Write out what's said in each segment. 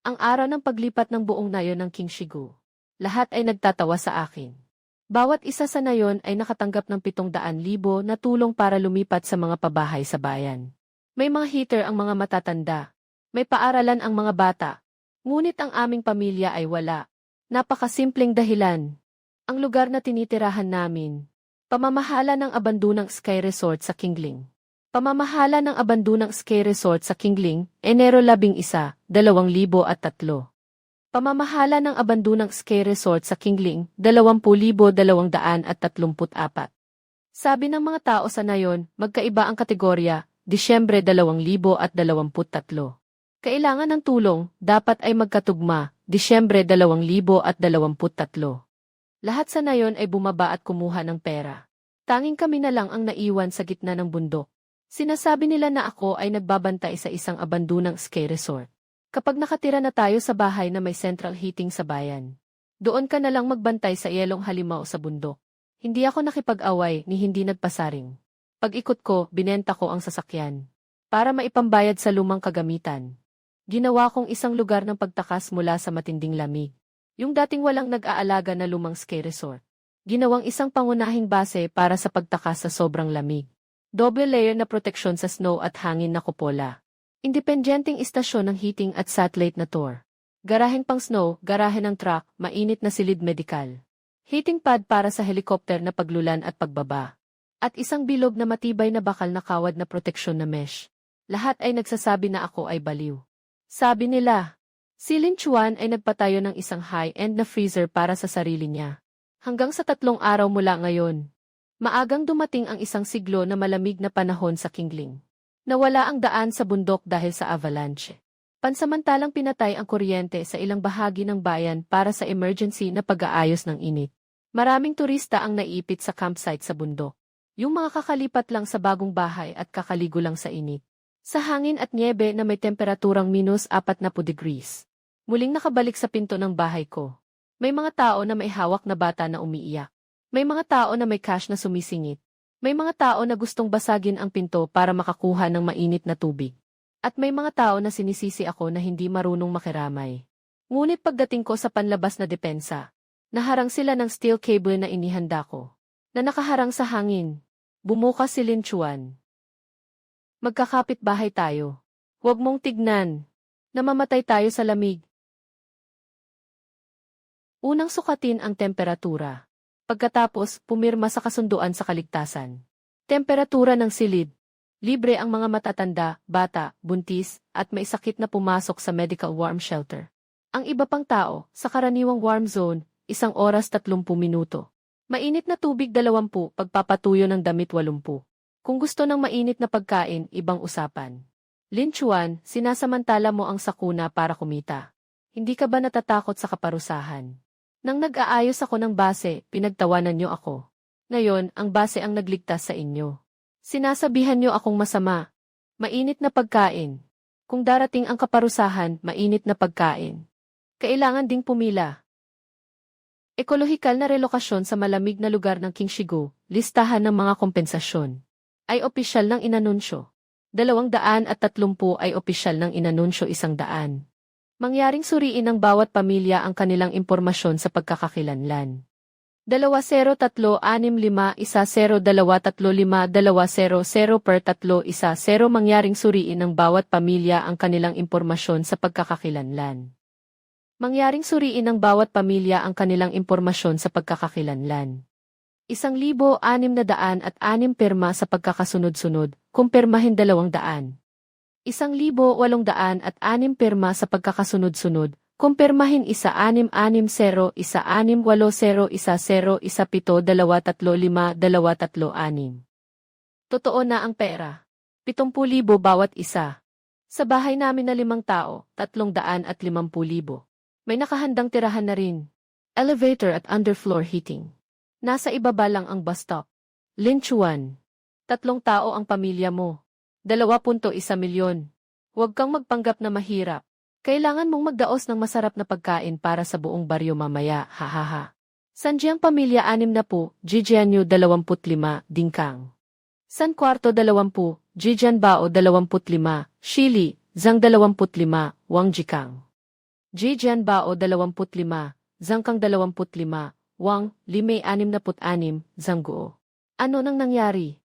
Ang araw ng paglipat ng buong nayon ng King Shigu. Lahat ay nagtatawa sa akin. Bawat isa sa nayon ay nakatanggap ng 700,000 na tulong para lumipat sa mga pabahay sa bayan. May mga heater ang mga matatanda. May paaralan ang mga bata. Ngunit ang aming pamilya ay wala. Napakasimpleng dahilan. Ang lugar na tinitirahan namin. Pamamahala ng abandonang ski resort sa Kingling. Pamamahala ng abandonang ski resort sa Kingling, Enero 11, 2003. Pamamahala ng abandonang ski resort sa Kingling, 20,234. Sabi ng mga tao sa nayon, magkaiba ang kategorya, Disyembre 2023. Kailangan ng tulong, dapat ay magkatugma, Disyembre 2023. Lahat sa nayon ay bumaba at kumuha ng pera. Tanging kami na lang ang naiwan sa gitna ng bundok. Sinasabi nila na ako ay nagbabantay sa isang abandonang ski resort. Kapag nakatira na tayo sa bahay na may central heating sa bayan, doon ka na lang magbantay sa yelong halimaw sa bundok. Hindi ako nakipag-away ni hindi nagpasaring. Pag-ikot ko, binenta ko ang sasakyan. Para maipambayad sa lumang kagamitan. Ginawa kong isang lugar ng pagtakas mula sa matinding lamig. Yung dating walang nag-aalaga na lumang ski resort. Ginawang isang pangunahing base para sa pagtakas sa sobrang lamig. Double layer na proteksyon sa snow at hangin na kupola. Independenteng istasyon ng heating at satellite na tour. Garaheng pang snow, garahe ng truck, mainit na silid medikal. Heating pad para sa helicopter na paglulan at pagbaba. At isang bilog na matibay na bakal na kawad na proteksyon na mesh. Lahat ay nagsasabi na ako ay baliw. Sabi nila, si Lin Chuan ay nagpatayo ng isang high-end na freezer para sa sarili niya. Hanggang sa 3 araw mula ngayon. Maagang dumating ang isang siglo na malamig na panahon sa Kingling. Nawala ang daan sa bundok dahil sa avalanche. Pansamantalang pinatay ang kuryente sa ilang bahagi ng bayan para sa emergency na pag-aayos ng init. Maraming turista ang naipit sa campsite sa bundok. Yung mga kakalipat lang sa bagong bahay at kakaligo lang sa init. Sa hangin at niebe na may temperaturang -40 degrees. Muling nakabalik sa pinto ng bahay ko. May mga tao na may hawak na bata na umiiyak. May mga tao na may cash na sumisingit. May mga tao na gustong basagin ang pinto para makakuha ng mainit na tubig. At may mga tao na sinisisi ako na hindi marunong makiramay. Ngunit pagdating ko sa panlabas na depensa, naharang sila ng steel cable na inihanda ko. Na nakaharang sa hangin. Bumukas si Lin Chuan. Magkakapit bahay tayo. Huwag mong tignan. Namamatay tayo sa lamig. Unang sukatin ang temperatura. Pagkatapos, pumirma sa kasunduan sa kaligtasan. Temperatura ng silid. Libre ang mga matatanda, bata, buntis, at may sakit na pumasok sa medical warm shelter. Ang iba pang tao, sa karaniwang warm zone, 1 oras 30 minuto. Mainit na tubig 20, pagpapatuyo ng damit 80. Kung gusto ng mainit na pagkain, ibang usapan. Lin Chuan, sinasamantala mo ang sakuna para kumita. Hindi ka ba natatakot sa kaparusahan? Nang nag-aayos ako ng base, pinagtawanan niyo ako. Ngayon, ang base ang nagligtas sa inyo. Sinasabihan niyo akong masama. Mainit na pagkain. Kung darating ang kaparusahan, mainit na pagkain. Kailangan ding pumila. Ekolohikal na relokasyon sa malamig na lugar ng King Shigu, listahan ng mga kompensasyon. Ay opisyal ng inanunsyo. 230 ay opisyal ng inanunsyo 100. Mangyaring suriin ng bawat pamilya ang kanilang impormasyon sa pagkakakilanlan. 2035-10-235-200 mangyaring suriin ng bawat pamilya ang kanilang impormasyon sa pagkakakilanlan. Mangyaring suriin ng bawat pamilya ang kanilang impormasyon sa pagkakakilanlan. 1,606 pirma sa pagkakasunod-sunod, kumpirmahin 200. 1,806 pirma sa pagkakasunod-sunod, kumpirmahin 1680-10-175-235-236. Totoo na ang pera. 70,000 bawat isa. Sa bahay namin na 5 tao, 350,000. May nakahandang tirahan na rin. Elevator at underfloor heating. Nasa ibaba lang ang bus stop. Lin Chuan. 3 tao ang pamilya mo. 2.1 milyon. Huwag kang magpanggap na mahirap. Kailangan mong magdaos ng masarap na pagkain para sa buong baryo mamaya, hahaha. Sanjiang pamilya 60, Jijianyu 25, Dingkang. San Kwarto 20, Jijian Bao 25, Shili, Zhang 25, Wang Jikang. Ji Jianbao 25, Zhang Kang 25, Wang, Limei 66, Zhang Guo. Ano nang nangyari?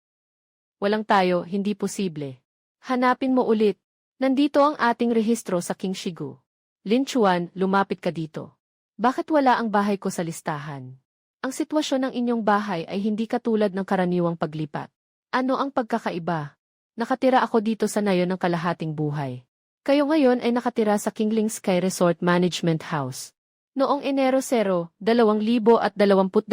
Walang tayo, hindi posible. Hanapin mo ulit. Nandito ang ating rehistro sa King Shigu. Lin Chuan, lumapit ka dito. Bakit wala ang bahay ko sa listahan? Ang sitwasyon ng inyong bahay ay hindi katulad ng karaniwang paglipat. Ano ang pagkakaiba? Nakatira ako dito sa nayon ng kalahating buhay. Kayo ngayon ay nakatira sa Kingling Sky Resort Management House. Noong Enero 0, 2022,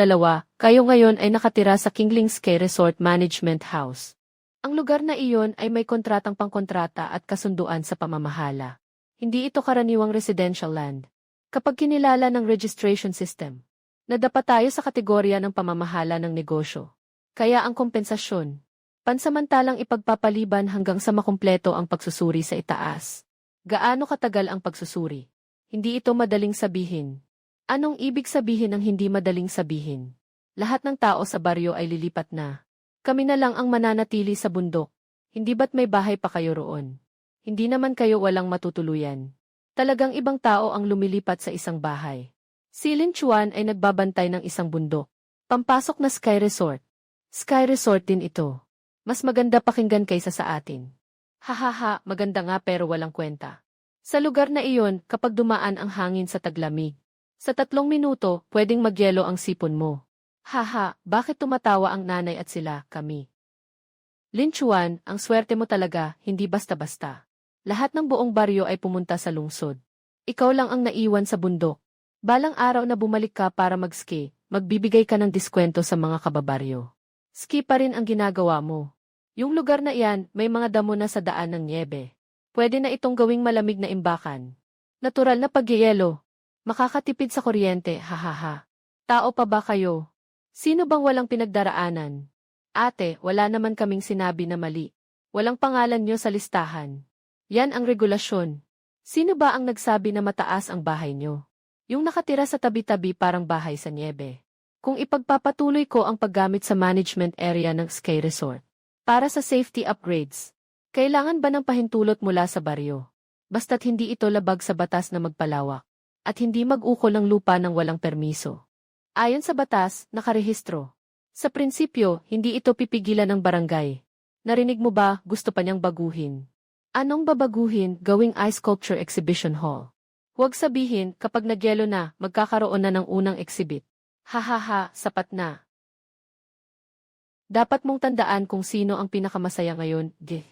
kayo ngayon ay nakatira sa Kingling Sky Resort Management House. Ang lugar na iyon ay may kontratang pangkontrata at kasunduan sa pamamahala. Hindi ito karaniwang residential land. Kapag kinilala ng registration system, nadapa tayo sa kategorya ng pamamahala ng negosyo. Kaya ang kompensasyon, pansamantalang ipagpapaliban hanggang sa makumpleto ang pagsusuri sa itaas. Gaano katagal ang pagsusuri? Hindi ito madaling sabihin. Anong ibig sabihin ng hindi madaling sabihin? Lahat ng tao sa baryo ay lilipat na. Kami na lang ang mananatili sa bundok. Hindi ba't may bahay pa kayo roon? Hindi naman kayo walang matutuluyan. Talagang ibang tao ang lumilipat sa isang bahay. Si Lin Chuan ay nagbabantay ng isang bundok. Pampasok na Sky Resort. Sky Resort din ito. Mas maganda pakinggan kaysa sa atin. Hahaha, maganda nga pero walang kwenta. Sa lugar na iyon, kapag dumaan ang hangin sa taglamig, sa 3 minuto, pwedeng magyelo ang sipon mo. Haha, bakit tumatawa ang nanay at sila, kami? Lin Chuan, ang swerte mo talaga, hindi basta-basta. Lahat ng buong baryo ay pumunta sa lungsod. Ikaw lang ang naiwan sa bundok. Balang araw na bumalik ka para mag-ski, magbibigay ka ng diskwento sa mga kababaryo. Ski pa rin ang ginagawa mo. Yung lugar na iyan, may mga damo na sa daan ng niebe. Pwede na itong gawing malamig na imbakan. Natural na pagyeyelo. Makakatipid sa kuryente, hahaha. Tao pa ba kayo? Sino bang walang pinagdaraanan? Ate, wala naman kaming sinabi na mali. Walang pangalan nyo sa listahan. Yan ang regulasyon. Sino ba ang nagsabi na mataas ang bahay nyo? Yung nakatira sa tabi-tabi parang bahay sa niebe. Kung ipagpapatuloy ko ang paggamit sa management area ng Sky Resort para sa safety upgrades, kailangan ba ng pahintulot mula sa baryo? Basta't hindi ito labag sa batas na magpalawak at hindi mag-ukol ng lupa ng walang permiso. Ayon sa batas, nakarehistro. Sa prinsipyo, hindi ito pipigilan ng barangay. Narinig mo ba, gusto pa niyang baguhin? Anong babaguhin, gawing ice sculpture exhibition hall? Huwag sabihin, kapag nagyelo na, magkakaroon na ng unang exhibit. Hahaha, sapat na. Dapat mong tandaan kung sino ang pinakamasaya ngayon, geh.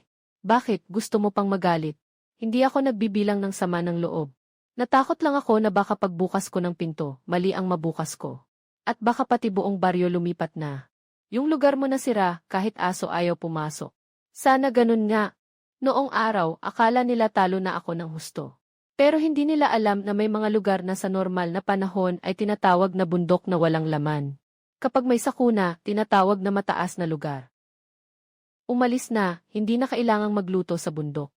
Bakit, gusto mo pang magalit? Hindi ako nagbibilang ng sama ng loob. Natakot lang ako na baka pagbukas ko ng pinto, mali ang mabukas ko. At baka pati buong baryo lumipat na. Yung lugar mo na sira, kahit aso ayaw pumasok. Sana ganun nga. Noong araw, akala nila talo na ako ng husto. Pero hindi nila alam na may mga lugar na sa normal na panahon ay tinatawag na bundok na walang laman. Kapag may sakuna, tinatawag na mataas na lugar. Umalis na, hindi na kailangang magluto sa bundok.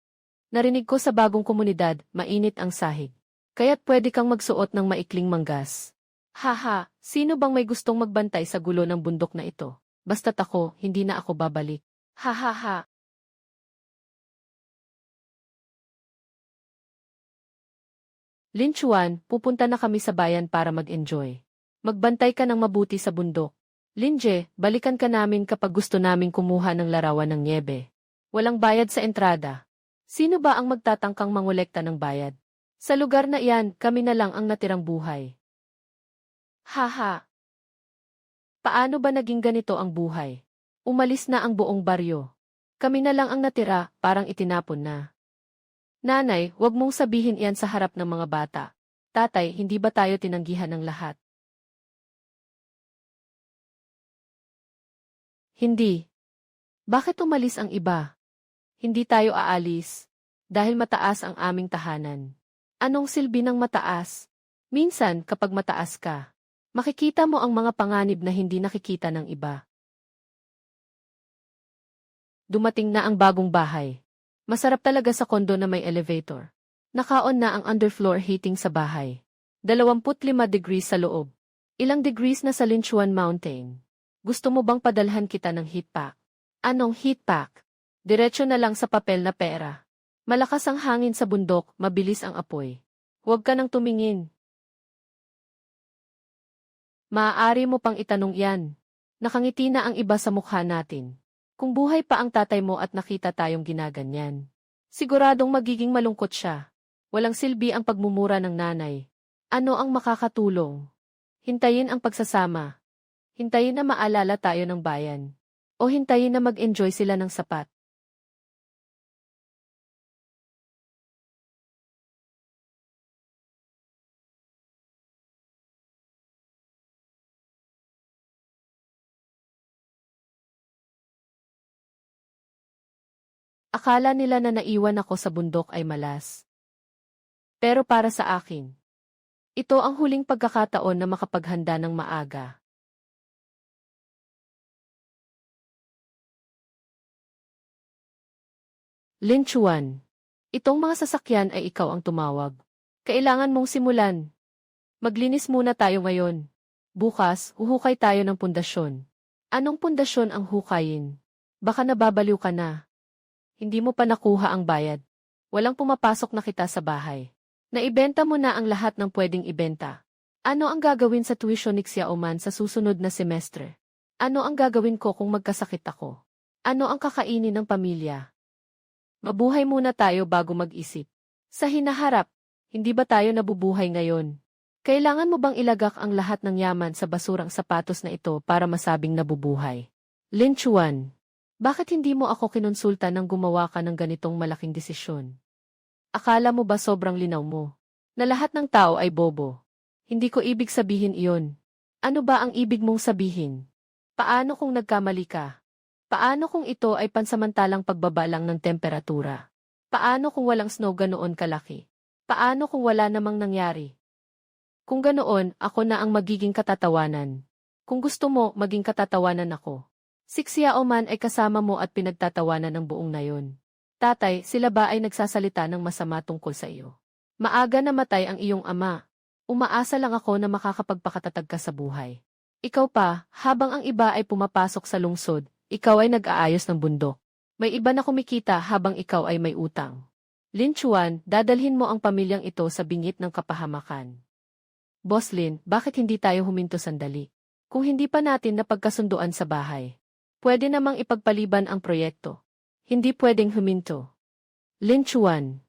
Narinig ko sa bagong komunidad, mainit ang sahig. Kaya't pwede kang magsuot ng maikling manggas. Haha, sino bang may gustong magbantay sa gulo ng bundok na ito? Basta't ako, hindi na ako babalik. Hahaha. Lin Chuan, pupunta na kami sa bayan para mag-enjoy. Magbantay ka ng mabuti sa bundok. Linje, balikan ka namin kapag gusto naming kumuha ng larawan ng niebe. Walang bayad sa entrada. Sino ba ang magtatangkang mangolekta ng bayad? Sa lugar na iyan, kami na lang ang natirang buhay. Haha. Paano ba naging ganito ang buhay? Umalis na ang buong baryo. Kami na lang ang natira, parang itinapon na. Nanay, wag mong sabihin iyan sa harap ng mga bata. Tatay, hindi ba tayo tinanggihan ng lahat? Hindi. Bakit umalis ang iba? Hindi tayo aalis. Dahil mataas ang aming tahanan. Anong silbi ng mataas? Minsan, kapag mataas ka, makikita mo ang mga panganib na hindi nakikita ng iba. Dumating na ang bagong bahay. Masarap talaga sa kondo na may elevator. Naka-on na ang underfloor heating sa bahay. 25 degrees sa loob. Ilang degrees na sa Linchuan Mountain. Gusto mo bang padalhan kita ng heat pack? Anong heat pack? Diretso na lang sa papel na pera. Malakas ang hangin sa bundok, mabilis ang apoy. Huwag ka nang tumingin. Maaari mo pang itanong yan. Nakangiti na ang iba sa mukha natin. Kung buhay pa ang tatay mo at nakita tayong ginaganyan, siguradong magiging malungkot siya. Walang silbi ang pagmumura ng nanay. Ano ang makakatulong? Hintayin ang pagsasama. Hintayin na maalala tayo ng bayan. O hintayin na mag-enjoy sila ng sapat. Akala nila na naiwan ako sa bundok ay malas. Pero para sa akin, ito ang huling pagkakataon na makapaghanda ng maaga. Lin Chuan, itong mga sasakyan ay ikaw ang tumawag. Kailangan mong simulan. Maglinis muna tayo ngayon. Bukas, huhukay tayo ng pundasyon. Anong pundasyon ang hukayin? Baka nababaliw ka na. Hindi mo pa nakuha ang bayad. Walang pumapasok na kita sa bahay. Naibenta mo na ang lahat ng pwedeng ibenta. Ano ang gagawin sa tuition ni Xiaoman sa susunod na semestre? Ano ang gagawin ko kung magkasakit ako? Ano ang kakainin ng pamilya? Mabuhay muna tayo bago mag-isip. Sa hinaharap, hindi ba tayo nabubuhay ngayon? Kailangan mo bang ilagak ang lahat ng yaman sa basurang sapatos na ito para masabing nabubuhay? Lin Chuan, bakit hindi mo ako kinonsulta nang gumawa ka ng ganitong malaking desisyon? Akala mo ba sobrang linaw mo? Na lahat ng tao ay bobo. Hindi ko ibig sabihin iyon. Ano ba ang ibig mong sabihin? Paano kung nagkamali ka? Paano kung ito ay pansamantalang pagbaba lang ng temperatura? Paano kung walang snow ganoon kalaki? Paano kung wala namang nangyari? Kung ganoon, ako na ang magiging katatawanan. Kung gusto mo, maging katatawanan ako. Si Xiaoman ay kasama mo at pinagtatawanan ng buong nayon. Tatay, sila ba ay nagsasalita ng masama tungkol sa iyo? Maaga namatay ang iyong ama. Umaasa lang ako na makakapagpakatatag ka sa buhay. Ikaw pa, habang ang iba ay pumapasok sa lungsod, ikaw ay nag-aayos ng bundok. May iba na kumikita habang ikaw ay may utang. Lin Chuan, dadalhin mo ang pamilyang ito sa bingit ng kapahamakan. Boss Lin, bakit hindi tayo huminto sandali? Kung hindi pa natin napagkasunduan sa bahay, pwede namang ipagpaliban ang proyekto. Hindi pwedeng huminto. Lin Chuan.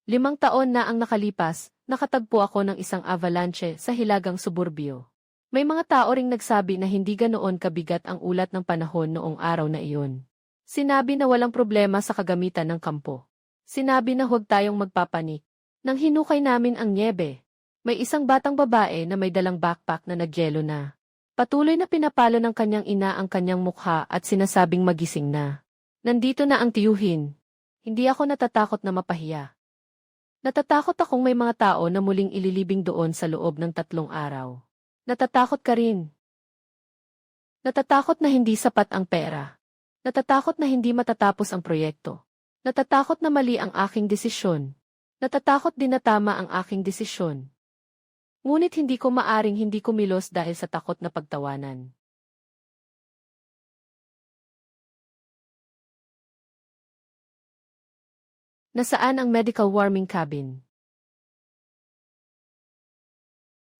5 taon na ang nakalipas, nakatagpo ako ng isang avalanche sa hilagang suburbio. May mga tao ring nagsabi na hindi ganoon kabigat ang ulat ng panahon noong araw na iyon. Sinabi na walang problema sa kagamitan ng kampo. Sinabi na huwag tayong magpapanik. Nang hinukay namin ang nyebe, may isang batang babae na may dalang backpack na nagyelo na. Patuloy na pinapalo ng kanyang ina ang kanyang mukha at sinasabing magising na. Nandito na ang tiyuhin. Hindi ako natatakot na mapahiya. Natatakot akong may mga tao na muling ililibing doon sa loob ng 3 araw. Natatakot ka rin. Natatakot na hindi sapat ang pera. Natatakot na hindi matatapos ang proyekto. Natatakot na mali ang aking desisyon. Natatakot din na tama ang aking desisyon. Ngunit hindi ko maaring hindi kumilos dahil sa takot na pagtawanan. Nasaan ang medical warming cabin?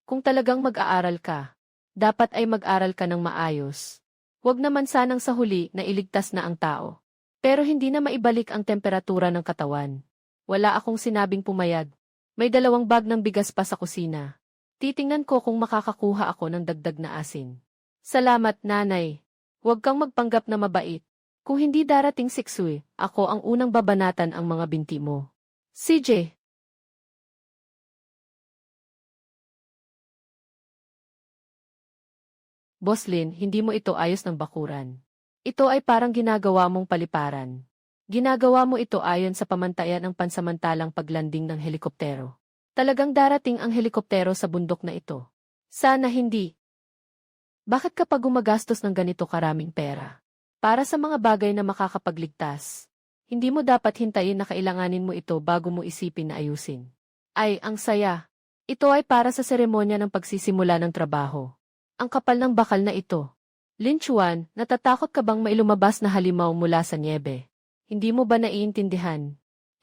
Kung talagang mag-aaral ka, dapat ay mag-aral ka ng maayos. Huwag naman sanang sa huli na iligtas na ang tao. Pero hindi na maibalik ang temperatura ng katawan. Wala akong sinabing pumayag. May 2 bag ng bigas pa sa kusina. Titingnan ko kung makakakuha ako ng dagdag na asin. Salamat, nanay. Huwag kang magpanggap na mabait. Kung hindi darating si Xue, ako ang unang babanatan ang mga binti mo. CJ. Boss Lin, hindi mo ito ayos ng bakuran. Ito ay parang ginagawa mong paliparan. Ginagawa mo ito ayon sa pamantayan ng pansamantalang paglanding ng helikoptero. Talagang darating ang helikoptero sa bundok na ito. Sana hindi. Bakit kapag gumagastos ng ganito karaming pera? Para sa mga bagay na makakapagligtas. Hindi mo dapat hintayin na kailanganin mo ito bago mo isipin na ayusin. Ay, ang saya. Ito ay para sa seremonya ng pagsisimula ng trabaho. Ang kapal ng bakal na ito. Lin Chuan, natatakot ka bang mailumabas na halimaw mula sa nyebe? Hindi mo ba naiintindihan?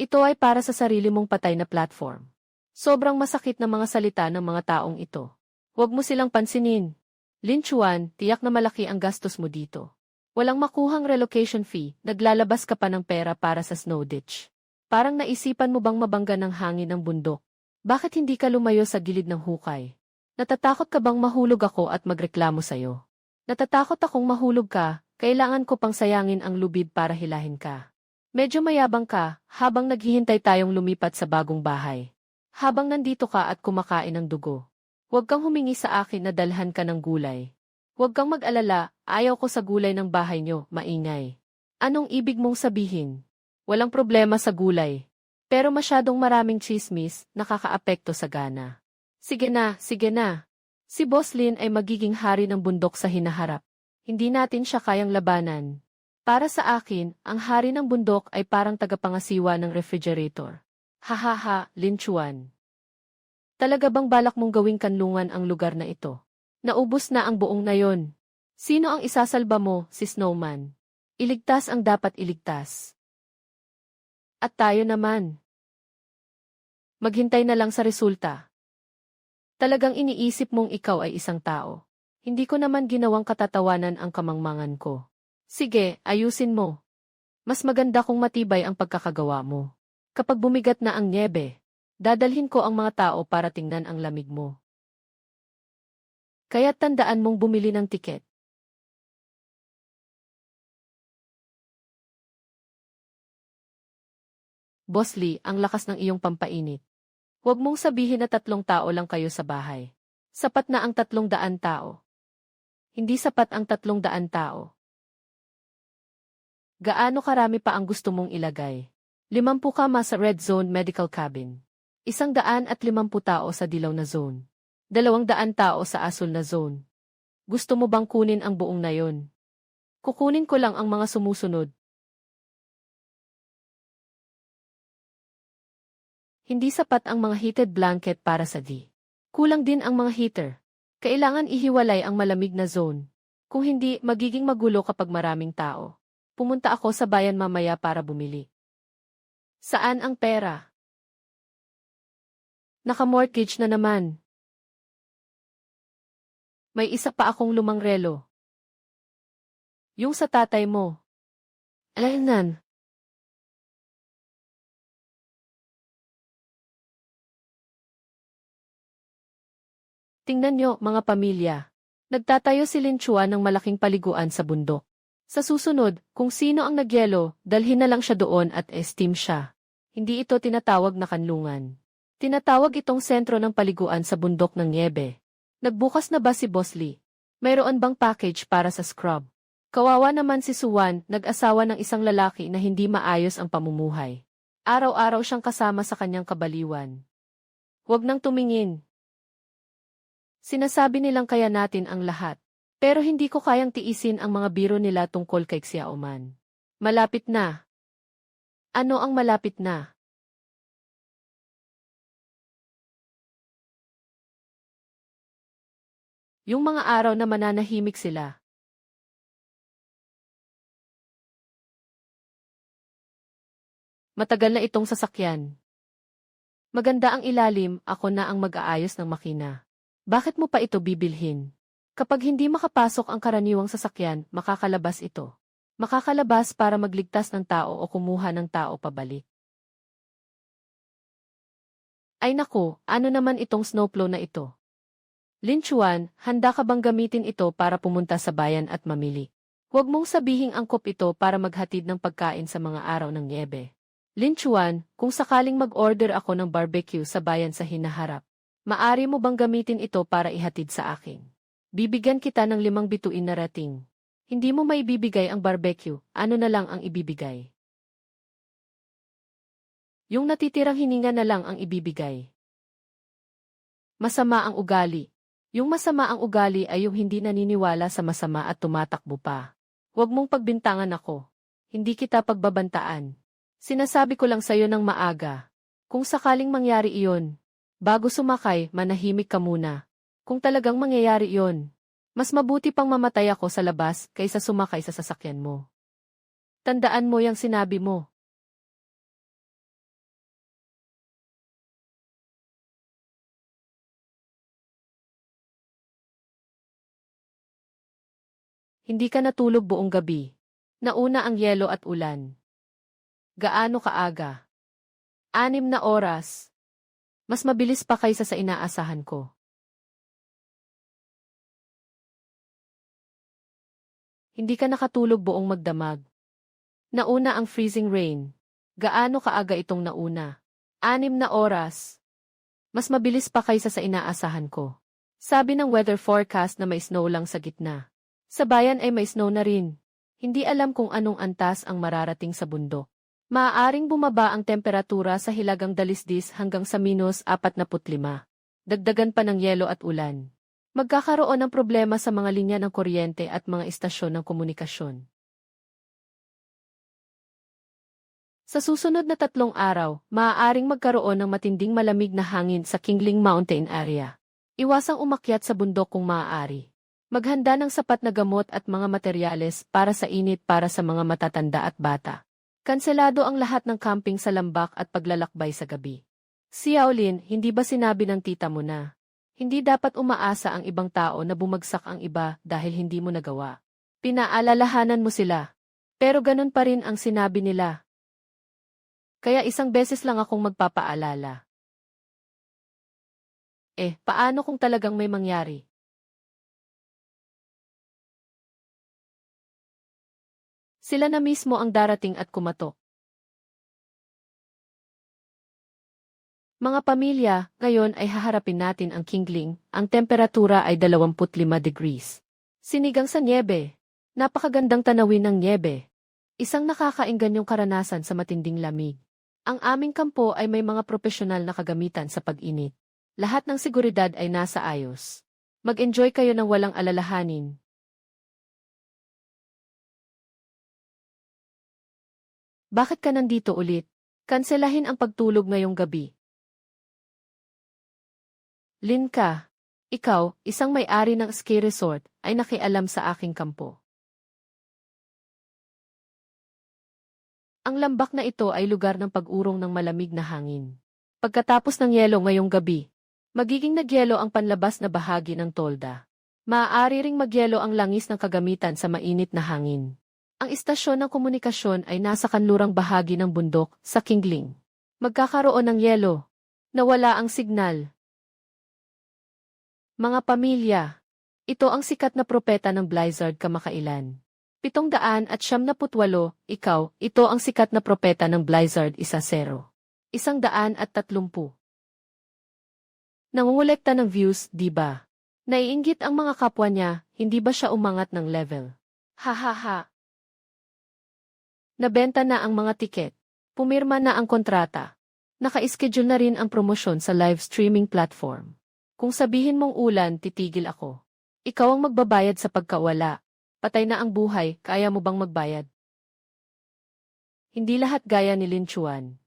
Ito ay para sa sarili mong patay na platform. Sobrang masakit na mga salita ng mga taong ito. Huwag mo silang pansinin. Lin Chuan, tiyak na malaki ang gastos mo dito. Walang makuhang relocation fee, naglalabas ka pa ng pera para sa snow ditch. Parang naisipan mo bang mabangga ng hangin ng bundok? Bakit hindi ka lumayo sa gilid ng hukay? Natatakot ka bang mahulog ako at magreklamo sa'yo? Natatakot akong mahulog ka, kailangan ko pang sayangin ang lubid para hilahin ka. Medyo mayabang ka, habang naghihintay tayong lumipat sa bagong bahay. Habang nandito ka at kumakain ng dugo. Huwag kang humingi sa akin na dalhan ka ng gulay. Huwag kang mag-alala, ayaw ko sa gulay ng bahay nyo, maingay. Anong ibig mong sabihin? Walang problema sa gulay. Pero masyadong maraming chismis, nakakaapekto sa gana. Sige na, sige na. Si Boss Lin ay magiging hari ng bundok sa hinaharap. Hindi natin siya kayang labanan. Para sa akin, ang hari ng bundok ay parang tagapangasiwa ng refrigerator. Hahaha, Lin Chuan. Talaga bang balak mong gawing kanlungan ang lugar na ito? Naubos na ang buong nayon. Sino ang isasalba mo, si Snowman? Iligtas ang dapat iligtas. At tayo naman. Maghintay na lang sa resulta. Talagang iniisip mong ikaw ay isang tao. Hindi ko naman ginawang katatawanan ang kamangmangan ko. Sige, ayusin mo. Mas maganda kung matibay ang pagkakagawa mo. Kapag bumigat na ang nyebe, dadalhin ko ang mga tao para tingnan ang lamig mo. Kaya tandaan mong bumili ng tiket. Boss Lee, ang lakas ng iyong pampainit. Huwag mong sabihin na 3 tao lang kayo sa bahay. Sapat na ang 300 tao. Hindi sapat ang 300 tao. Gaano karami pa ang gusto mong ilagay? 50 kama sa red zone medical cabin. 150 tao sa dilaw na zone. 200 tao sa asul na zone. Gusto mo bang kunin ang buong na yon? Kukunin ko lang ang mga sumusunod. Hindi sapat ang mga heated blanket para sa D. Kulang din ang mga heater. Kailangan ihiwalay ang malamig na zone. Kung hindi, magiging magulo kapag maraming tao. Pumunta ako sa bayan mamaya para bumili. Saan ang pera? Naka-mortgage na naman. May isa pa akong lumang relo. Yung sa tatay mo. Alainan. Tingnan nyo, mga pamilya. Nagtatayo si Lin Chuan ng malaking paliguan sa bundok. Sa susunod, kung sino ang nagyelo, dalhin na lang siya doon at esteem siya. Hindi ito tinatawag na kanlungan. Tinatawag itong sentro ng paliguan sa bundok ng niebe. Nagbukas na ba si Boss Lee? Mayroon bang package para sa scrub? Kawawa naman si Suwan, nag-asawa ng isang lalaki na hindi maayos ang pamumuhay. Araw-araw siyang kasama sa kanyang kabaliwan. Huwag nang tumingin. Sinasabi nilang kaya natin ang lahat. Pero hindi ko kayang tiisin ang mga biro nila tungkol kay Xiaoman. Malapit na. Ano ang malapit na? Yung mga araw na mananahimik sila. Matagal na itong sasakyan. Maganda ang ilalim, ako na ang mag-aayos ng makina. Bakit mo pa ito bibilhin? Kapag hindi makapasok ang karaniwang sasakyan, makakalabas ito. Makakalabas para magligtas ng tao o kumuha ng tao pabalik. Ay naku, ano naman itong snowplow na ito? Lin Chuan, handa ka bang gamitin ito para pumunta sa bayan at mamili? Huwag mong sabihing angkop ito para maghatid ng pagkain sa mga araw ng niebe. Lin Chuan, kung sakaling mag-order ako ng barbecue sa bayan sa hinaharap, maari mo bang gamitin ito para ihatid sa akin? Bibigyan kita ng 5 bituin na rating. Hindi mo maibibigay ang barbecue, ano na lang ang ibibigay? Yung natitirang hininga na lang ang ibibigay. Masama ang ugali. Yung masama ang ugali ay yung hindi naniniwala sa masama at tumatakbo pa. Huwag mong pagbintangan ako. Hindi kita pagbabantaan. Sinasabi ko lang sa'yo ng maaga. Kung sakaling mangyari iyon, bago sumakay, manahimik ka muna. Kung talagang mangyayari iyon, mas mabuti pang mamatay ako sa labas kaysa sumakay sa sasakyan mo. Tandaan mo yung sinabi mo. Hindi ka natulog buong gabi. Nauna ang yelo at ulan. Gaano kaaga? 6 na oras. Mas mabilis pa kaysa sa inaasahan ko. Hindi ka nakatulog buong magdamag. Nauna ang freezing rain. Gaano kaaga itong nauna? 6 na oras. Mas mabilis pa kaysa sa inaasahan ko. Sabi ng weather forecast na may snow lang sa gitna. Sa bayan ay may snow na rin. Hindi alam kung anong antas ang mararating sa bundok. Maaaring bumaba ang temperatura sa hilagang dalisdis hanggang sa -45. Dagdagan pa ng yelo at ulan. Magkakaroon ng problema sa mga linya ng kuryente at mga istasyon ng komunikasyon. Sa susunod na 3 araw, maaaring magkaroon ng matinding malamig na hangin sa Kingling Mountain area. Iwasang umakyat sa bundok kung maaari. Maghanda ng sapat na gamot at mga materyales para sa init para sa mga matatanda at bata. Kanselado ang lahat ng camping sa lambak at paglalakbay sa gabi. Xiaolin, hindi ba sinabi ng tita mo na hindi dapat umaasa ang ibang tao na bumagsak ang iba dahil hindi mo nagawa? Pinaalalahanan mo sila. Pero ganun pa rin ang sinabi nila. Kaya isang beses lang akong magpapaalala. Paano kung talagang may mangyari? Sila na mismo ang darating at kumatok. Mga pamilya, ngayon ay haharapin natin ang Kingling, ang temperatura ay 25 degrees. Sinigang sa niebe. Napakagandang tanawin ng niebe. Isang nakakaingganyong karanasan sa matinding lamig. Ang aming kampo ay may mga profesional na kagamitan sa pag-init. Lahat ng seguridad ay nasa ayos. Mag-enjoy kayo ng walang alalahanin. Bakit ka nandito ulit? Kanselahin ang pagtulog ngayong gabi. Lin ka. Ikaw, isang may-ari ng ski resort, ay nakialam sa aking kampo. Ang lambak na ito ay lugar ng pag-urong ng malamig na hangin. Pagkatapos ng yelo ngayong gabi, magiging nagyelo ang panlabas na bahagi ng tolda. Maaari ring magyelo ang langis ng kagamitan sa mainit na hangin. Ang istasyon ng komunikasyon ay nasa kanlurang bahagi ng bundok sa Kingling. Magkakaroon ng yelo. Nawala ang signal. Mga pamilya, ito ang sikat na propeta ng blizzard kamakailan. 778, ikaw, ito ang sikat na propeta ng blizzard 10. 130. Nangungulekta ng views, di ba? Naiinggit ang mga kapwa niya, hindi ba siya umangat ng level? Hahaha. Nabenta na ang mga tiket. Pumirma na ang kontrata. Naka-schedule na rin ang promosyon sa live streaming platform. Kung sabihin mong ulan, titigil ako. Ikaw ang magbabayad sa pagkawala. Patay na ang buhay, kaya mo bang magbayad? Hindi lahat gaya ni Lin Chuan.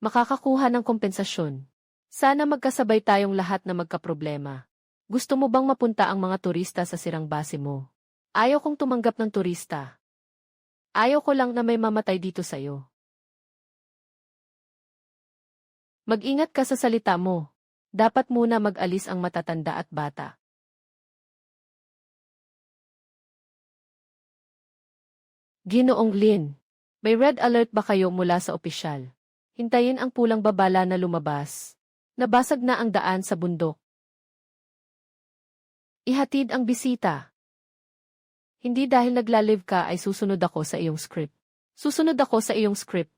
Makakakuha ng kompensasyon. Sana magkasabay tayong lahat na magkaproblema. Gusto mo bang mapunta ang mga turista sa sirang base mo? Ayaw kong tumanggap ng turista. Ayaw ko lang na may mamatay dito sa'yo. Mag-ingat ka sa salita mo. Dapat muna mag-alis ang matatanda at bata. Ginoong Lin, may red alert ba kayo mula sa opisyal? Hintayin ang pulang babala na lumabas. Nabasag na ang daan sa bundok. Ihatid ang bisita. Hindi dahil nagla-live ka ay susunod ako sa iyong script. Susunod ako sa iyong script.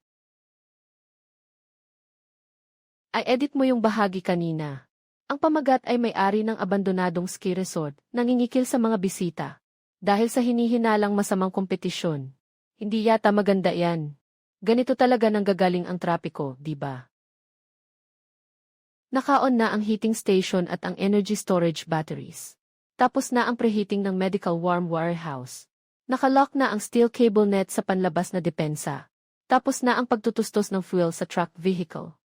Ay edit mo yung bahagi kanina. Ang pamagat ay may-ari ng abandonadong ski resort, nangingikil sa mga bisita. Dahil sa hinihinalang masamang kompetisyon. Hindi yata maganda yan. Ganito talaga nanggagaling ang trapiko, di ba? Naka-on na ang heating station at ang energy storage batteries. Tapos na ang preheating ng medical warm warehouse. Nakalock na ang steel cable net sa panlabas na depensa. Tapos na ang pagtutustos ng fuel sa truck vehicle.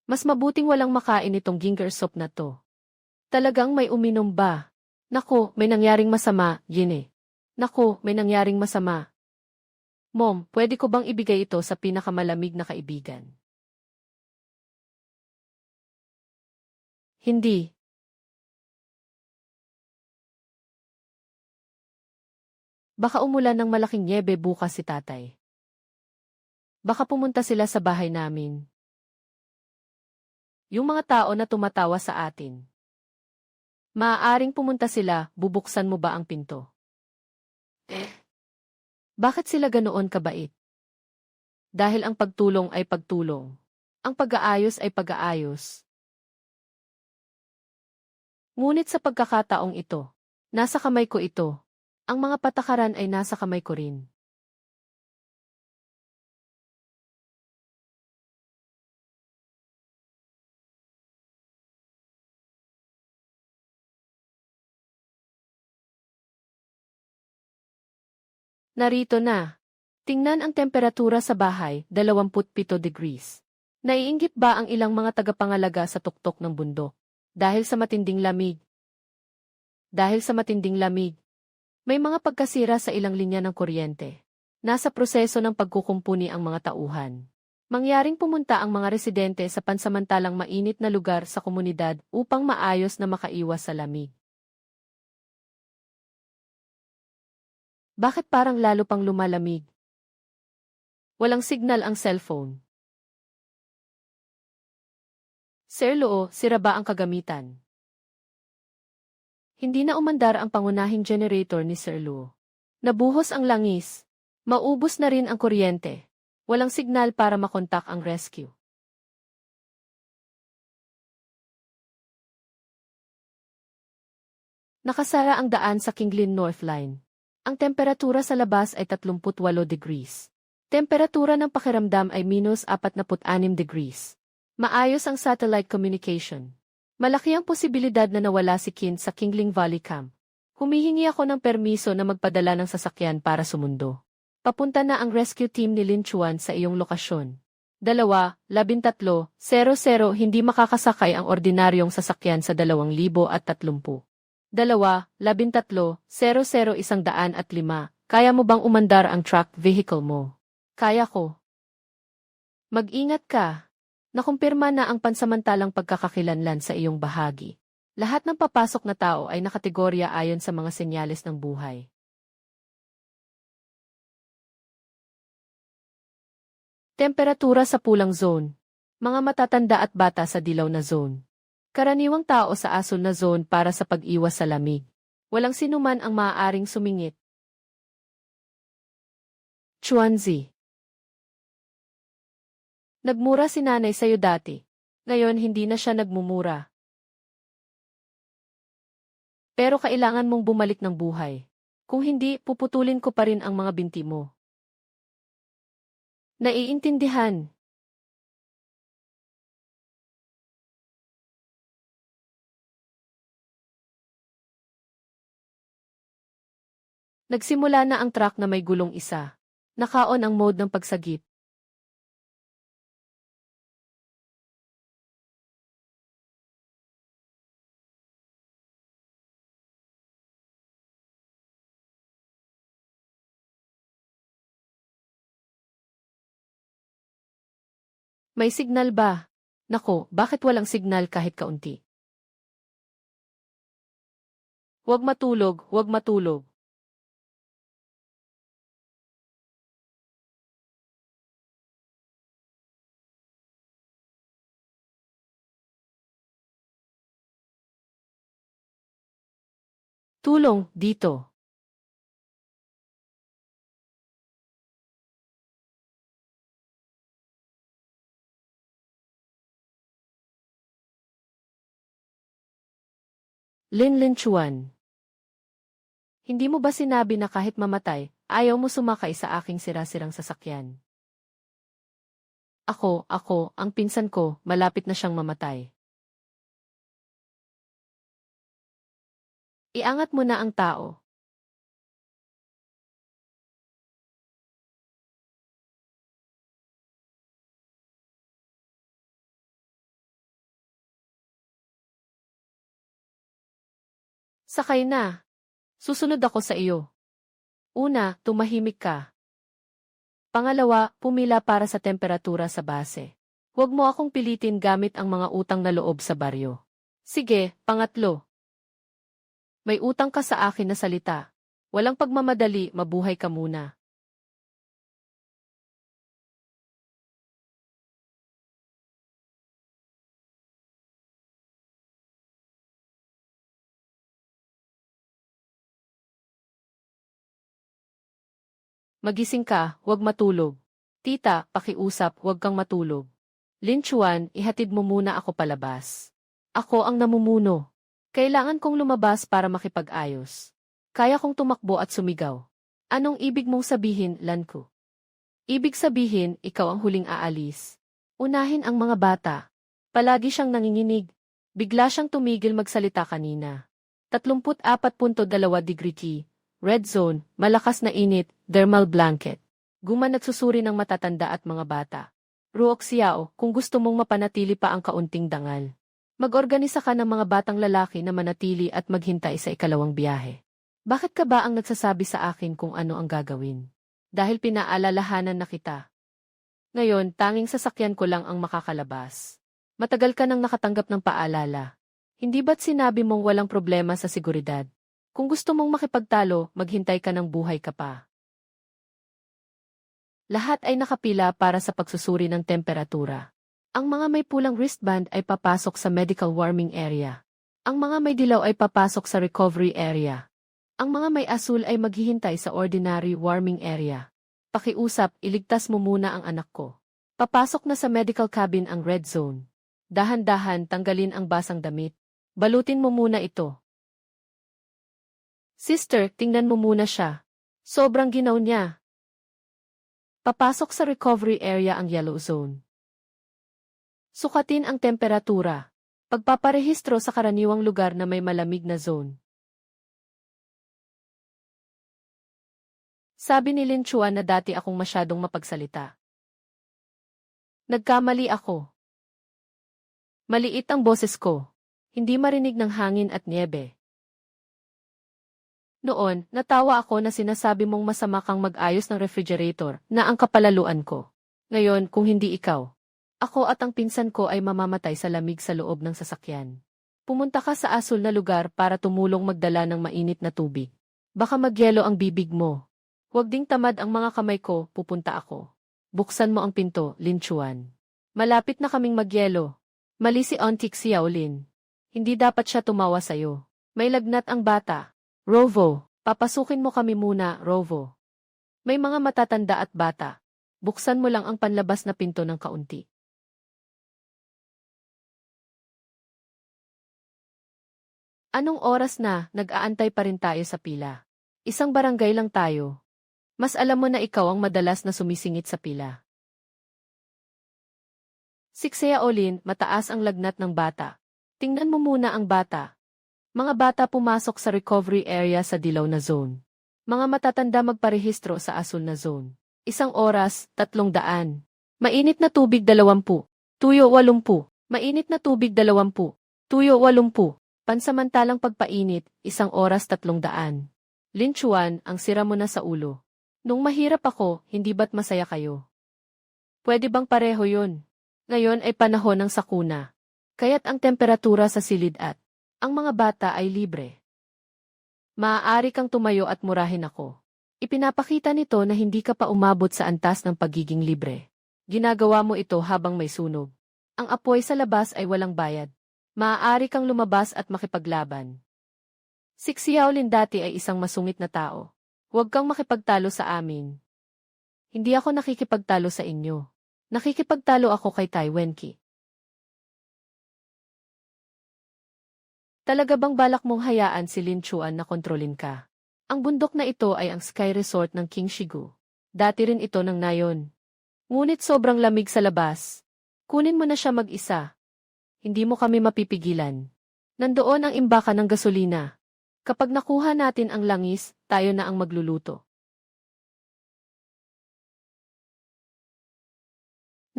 Mas mabuting walang makain itong ginger soup na to. Talagang may uminom ba? Naku, may nangyaring masama, Yine. Naku, may nangyaring masama. Mom, pwede ko bang ibigay ito sa pinakamalamig na kaibigan? Hindi. Baka umulan ng malaking nyebe bukas si tatay. Baka pumunta sila sa bahay namin. Yung mga tao na tumatawa sa atin. Maaaring pumunta sila, bubuksan mo ba ang pinto? Bakit sila ganoon kabait? Dahil ang pagtulong ay pagtulong. Ang pag-aayos ay pag-aayos. Ngunit sa pagkakataong ito, nasa kamay ko ito. Ang mga patakaran ay nasa kamay ko rin. Narito na. Tingnan ang temperatura sa bahay, 27 degrees. Naiinggit ba ang ilang mga tagapangalaga sa tuktok ng bundok? Dahil sa matinding lamig. Dahil sa matinding lamig. May mga pagkasira sa ilang linya ng kuryente. Nasa proseso ng pagkukumpuni ang mga tauhan. Mangyaring pumunta ang mga residente sa pansamantalang mainit na lugar sa komunidad upang maayos na makaiwas sa lamig. Bakit parang lalo pang lumalamig? Walang signal ang cellphone. Sir Luo, sira ba ang kagamitan? Hindi na umandar ang pangunahing generator ni Sir Luo. Nabuhos ang langis. Maubos na rin ang kuryente. Walang signal para makontak ang rescue. Nakasara ang daan sa Kinglin North Line. Ang temperatura sa labas ay 38 degrees. Temperatura ng pakiramdam ay -46 degrees. Maayos ang satellite communication. Malaki ang posibilidad na nawala si Kin sa Kingling Valley Camp. Humihingi ako ng permiso na magpadala ng sasakyan para sumundo. Papunta na ang rescue team ni Lin Chuan sa iyong lokasyon. 2:13:00 hindi makakasakay ang ordinaryong sasakyan sa 2030. 2:13:00 Kaya mo bang umandar ang truck vehicle mo? Kaya ko. Mag-ingat ka. Nakumpirma na ang pansamantalang pagkakakilanlan sa iyong bahagi. Lahat ng papasok na tao ay nakategorya ayon sa mga senyales ng buhay. Temperatura sa pulang zone. Mga matatanda at bata sa dilaw na zone. Karaniwang tao sa asul na zone para sa pag-iwas sa lamig. Walang sinuman ang maaaring sumingit. Chuanzi. Nagmura si nanay sa'yo dati. Ngayon hindi na siya nagmumura. Pero kailangan mong bumalik ng buhay. Kung hindi, puputulin ko pa rin ang mga binti mo. Naiintindihan. Nagsimula na ang truck na may gulong isa. Naka-on ang mode ng pagsagip. May signal ba? Nako, bakit walang signal kahit kaunti? Huwag matulog, huwag matulog. Tulong, dito. Lin Chuan. Hindi mo ba sinabi na kahit mamatay, ayaw mo sumakay sa aking sira-sirang sasakyan? Ako, ang pinsan ko, malapit na siyang mamatay. Iangat mo na ang tao. Sakay na. Susunod ako sa iyo. Una, tumahimik ka. Pangalawa, pumila para sa temperatura sa base. Huwag mo akong pilitin gamit ang mga utang na loob sa baryo. Sige, pangatlo. May utang ka sa akin na salita. Walang pagmamadali, mabuhay ka muna. Magising ka, huwag matulog. Tita, pakiusap, huwag kang matulog. Lin Chuan, ihatid mo muna ako palabas. Ako ang namumuno. Kailangan kong lumabas para makipag-ayos. Kaya kong tumakbo at sumigaw. Anong ibig mong sabihin, Lanku? Ibig sabihin, ikaw ang huling aalis. Unahin ang mga bata. Palagi siyang nanginginig. Bigla siyang tumigil magsalita kanina. 34.2 degree T. Red zone, malakas na init, thermal blanket. Guma nagsusuri ng matatanda at mga bata. Ruok Xiao, kung gusto mong mapanatili pa ang kaunting dangal. Mag-organisa ka ng mga batang lalaki na manatili at maghintay sa ikalawang biyahe. Bakit ka ba ang nagsasabi sa akin kung ano ang gagawin? Dahil pinaalalahanan na kita. Ngayon, tanging sasakyan ko lang ang makakalabas. Matagal ka nang nakatanggap ng paalala. Hindi ba't sinabi mong walang problema sa seguridad? Kung gusto mong makipagtalo, maghintay ka ng buhay ka pa. Lahat ay nakapila para sa pagsusuri ng temperatura. Ang mga may pulang wristband ay papasok sa medical warming area. Ang mga may dilaw ay papasok sa recovery area. Ang mga may asul ay maghihintay sa ordinary warming area. Pakiusap, iligtas mo muna ang anak ko. Papasok na sa medical cabin ang red zone. Dahan-dahan tanggalin ang basang damit. Balutin mo muna ito. Sister, tingnan mo muna siya. Sobrang ginaw niya. Papasok sa recovery area ang yellow zone. Sukatin ang temperatura. Pagpaparehistro sa karaniwang lugar na may malamig na zone. Sabi ni Lin Chuan na dati akong masyadong mapagsalita. Nagkamali ako. Maliit ang boses ko. Hindi marinig ng hangin at niebe. Noon, natawa ako na sinasabi mong masama kang mag-ayos ng refrigerator na ang kapalaluan ko. Ngayon, kung hindi ikaw, ako at ang pinsan ko ay mamamatay sa lamig sa loob ng sasakyan. Pumunta ka sa asul na lugar para tumulong magdala ng mainit na tubig. Baka magyelo ang bibig mo. Huwag ding tamad ang mga kamay ko, pupunta ako. Buksan mo ang pinto, Lin Chuan. Malapit na kaming magyelo. Mali si Auntie Xiaolin. Hindi dapat siya tumawa sa'yo. May lagnat ang bata. Rovo, papasukin mo kami muna, Rovo. May mga matatanda at bata. Buksan mo lang ang panlabas na pinto ng kaunti. Anong oras na, nag-aantay pa rin tayo sa pila? Isang barangay lang tayo. Mas alam mo na ikaw ang madalas na sumisingit sa pila. Si Xiaolin, mataas ang lagnat ng bata. Tingnan mo muna ang bata. Mga bata pumasok sa recovery area sa dilaw na zone. Mga matatanda magparehistro sa asul na zone. Isang oras, 300. Mainit na tubig 20. Tuyo 80. Mainit na tubig 20. Tuyo 80. Pansamantalang pagpainit, 1 oras 300. Lin Chuan, ang sira mo na sa ulo. Nung mahirap ako, hindi ba't masaya kayo? Pwede bang pareho yun? Ngayon ay panahon ng sakuna. Kaya't ang temperatura sa silid at ang mga bata ay libre. Maaari kang tumayo at murahin ako. Ipinapakita nito na hindi ka pa umabot sa antas ng pagiging libre. Ginagawa mo ito habang may sunog. Ang apoy sa labas ay walang bayad. Maaari kang lumabas at makipaglaban. Si Xiaolin dati ay isang masungit na tao. Huwag kang makipagtalo sa amin. Hindi ako nakikipagtalo sa inyo. Nakikipagtalo ako kay Tai Wenqi. Talaga bang balak mong hayaan si Lin Chuan na kontrolin ka? Ang bundok na ito ay ang Sky Resort ng King Shigu. Dati rin ito ng Nayon. Ngunit sobrang lamig sa labas. Kunin mo na siya mag-isa. Hindi mo kami mapipigilan. Nandoon ang imbakan ng gasolina. Kapag nakuha natin ang langis, tayo na ang magluluto.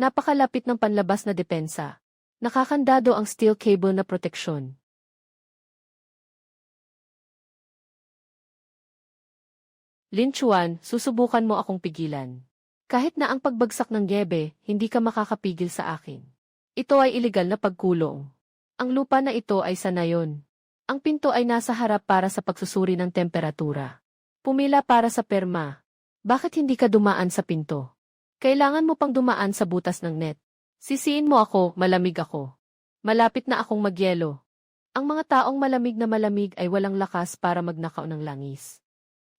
Napakalapit ng panlabas na depensa. Nakakandado ang steel cable na proteksyon. Lin Chuan, susubukan mo akong pigilan. Kahit na ang pagbagsak ng gebe, hindi ka makakapigil sa akin. Ito ay ilegal na pagkulong. Ang lupa na ito ay sanayon. Ang pinto ay nasa harap para sa pagsusuri ng temperatura. Pumila para sa perma. Bakit hindi ka dumaan sa pinto? Kailangan mo pang dumaan sa butas ng net. Sisiin mo ako, malamig ako. Malapit na akong magyelo. Ang mga taong malamig na malamig ay walang lakas para magnakaw ng langis.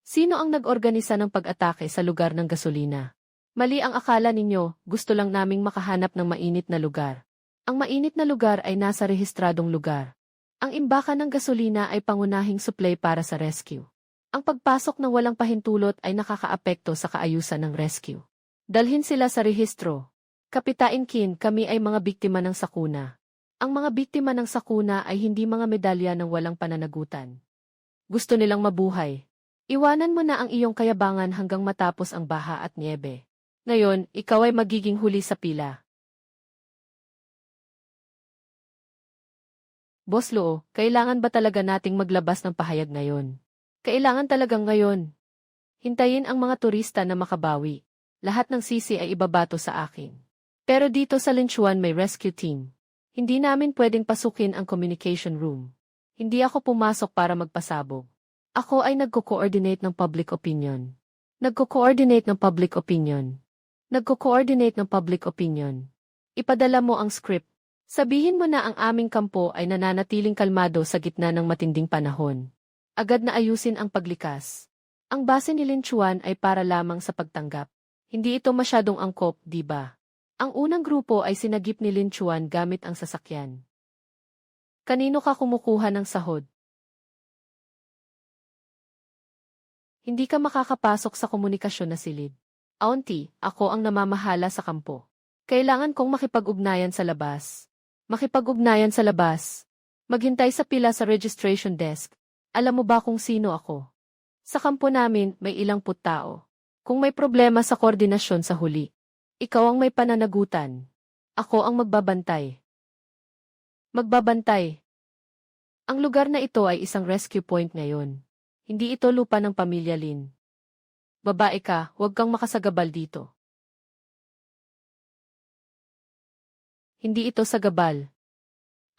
Sino ang nag-organisa ng pag-atake sa lugar ng gasolina? Mali ang akala ninyo, gusto lang naming makahanap ng mainit na lugar. Ang mainit na lugar ay nasa rehistradong lugar. Ang imbakan ng gasolina ay pangunahing supply para sa rescue. Ang pagpasok ng walang pahintulot ay nakakaapekto sa kaayusan ng rescue. Dalhin sila sa rehistro. Kapitain Kin, kami ay mga biktima ng sakuna. Ang mga biktima ng sakuna ay hindi mga medalya ng walang pananagutan. Gusto nilang mabuhay. Iwanan mo na ang iyong kayabangan hanggang matapos ang baha at niebe. Ngayon, ikaw ay magiging huli sa pila. Boss Loo, kailangan ba talaga nating maglabas ng pahayag ngayon? Kailangan talagang ngayon. Hintayin ang mga turista na makabawi. Lahat ng sisi ay ibabato sa akin. Pero dito sa Linchuan may rescue team. Hindi namin pwedeng pasukin ang communication room. Hindi ako pumasok para magpasabog. Ako ay nagko-coordinate ng public opinion. Nagko-coordinate ng public opinion. Nagko-coordinate ng public opinion. Ipadala mo ang script. Sabihin mo na ang aming kampo ay nananatiling kalmado sa gitna ng matinding panahon. Agad na ayusin ang paglikas. Ang base ni Linchuan ay para lamang sa pagtanggap. Hindi ito masyadong angkop, di ba? Ang unang grupo ay sinagip ni Linchuan gamit ang sasakyan. Kanino ka kumukuha ng sahod? Hindi ka makakapasok sa komunikasyon na silid. Auntie, ako ang namamahala sa kampo. Kailangan kong makipag-ugnayan sa labas. Makipag-ugnayan sa labas. Maghintay sa pila sa registration desk. Alam mo ba kung sino ako? Sa kampo namin, may ilang puttao. Kung may problema sa koordinasyon sa huli, ikaw ang may pananagutan. Ako ang magbabantay. Magbabantay. Ang lugar na ito ay isang rescue point ngayon. Hindi ito lupa ng pamilya Lin. Babae ka, huwag kang makasagabal dito. Hindi ito sagabal.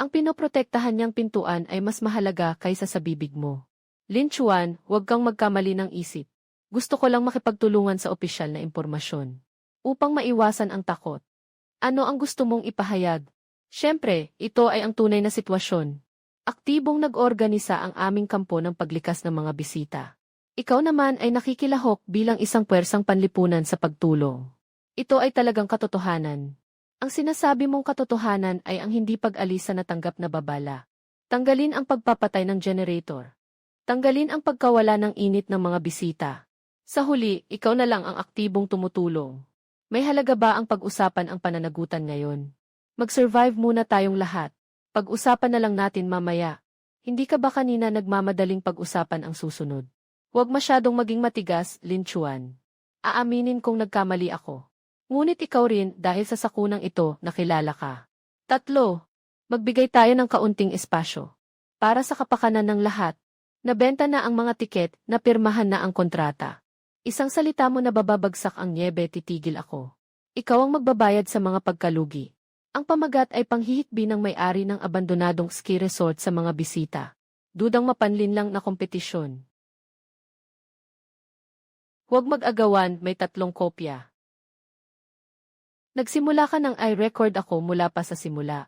Ang pinoprotektahan niyang pintuan ay mas mahalaga kaysa sa bibig mo. Linchuan, huwag kang magkamali ng isip. Gusto ko lang makipagtulungan sa opisyal na impormasyon. Upang maiwasan ang takot. Ano ang gusto mong ipahayag? Siyempre, ito ay ang tunay na sitwasyon. Aktibong nag-organisa ang aming kampo ng paglikas ng mga bisita. Ikaw naman ay nakikilahok bilang isang puwersang panlipunan sa pagtulong. Ito ay talagang katotohanan. Ang sinasabi mong katotohanan ay ang hindi pag-alis sa natanggap na babala. Tanggalin ang pagpapatay ng generator. Tanggalin ang pagkawala ng init ng mga bisita. Sa huli, ikaw na lang ang aktibong tumutulong. May halaga ba ang pag-usapan ang pananagutan ngayon? Mag-survive muna tayong lahat. Pag-usapan na lang natin mamaya. Hindi ka ba kanina nagmamadaling pag-usapan ang susunod? Huwag masyadong maging matigas, Linchuan. Aaminin kong nagkamali ako. Ngunit ikaw rin dahil sa sakunang ito nakilala ka. 3. Magbigay tayo ng kaunting espasyo. Para sa kapakanan ng lahat. Nabenta na ang mga tiket, napirmahan na ang kontrata. Isang salita mo na bababagsak ang niebe, titigil ako. Ikaw ang magbabayad sa mga pagkalugi. Ang pamagat ay panghihikbi ng may-ari ng abandonadong ski resort sa mga bisita. Dudang mapanlin lang na kompetisyon. Huwag mag-agawan, may 3 kopya. Nagsimula ka ng i-record ako mula pa sa simula.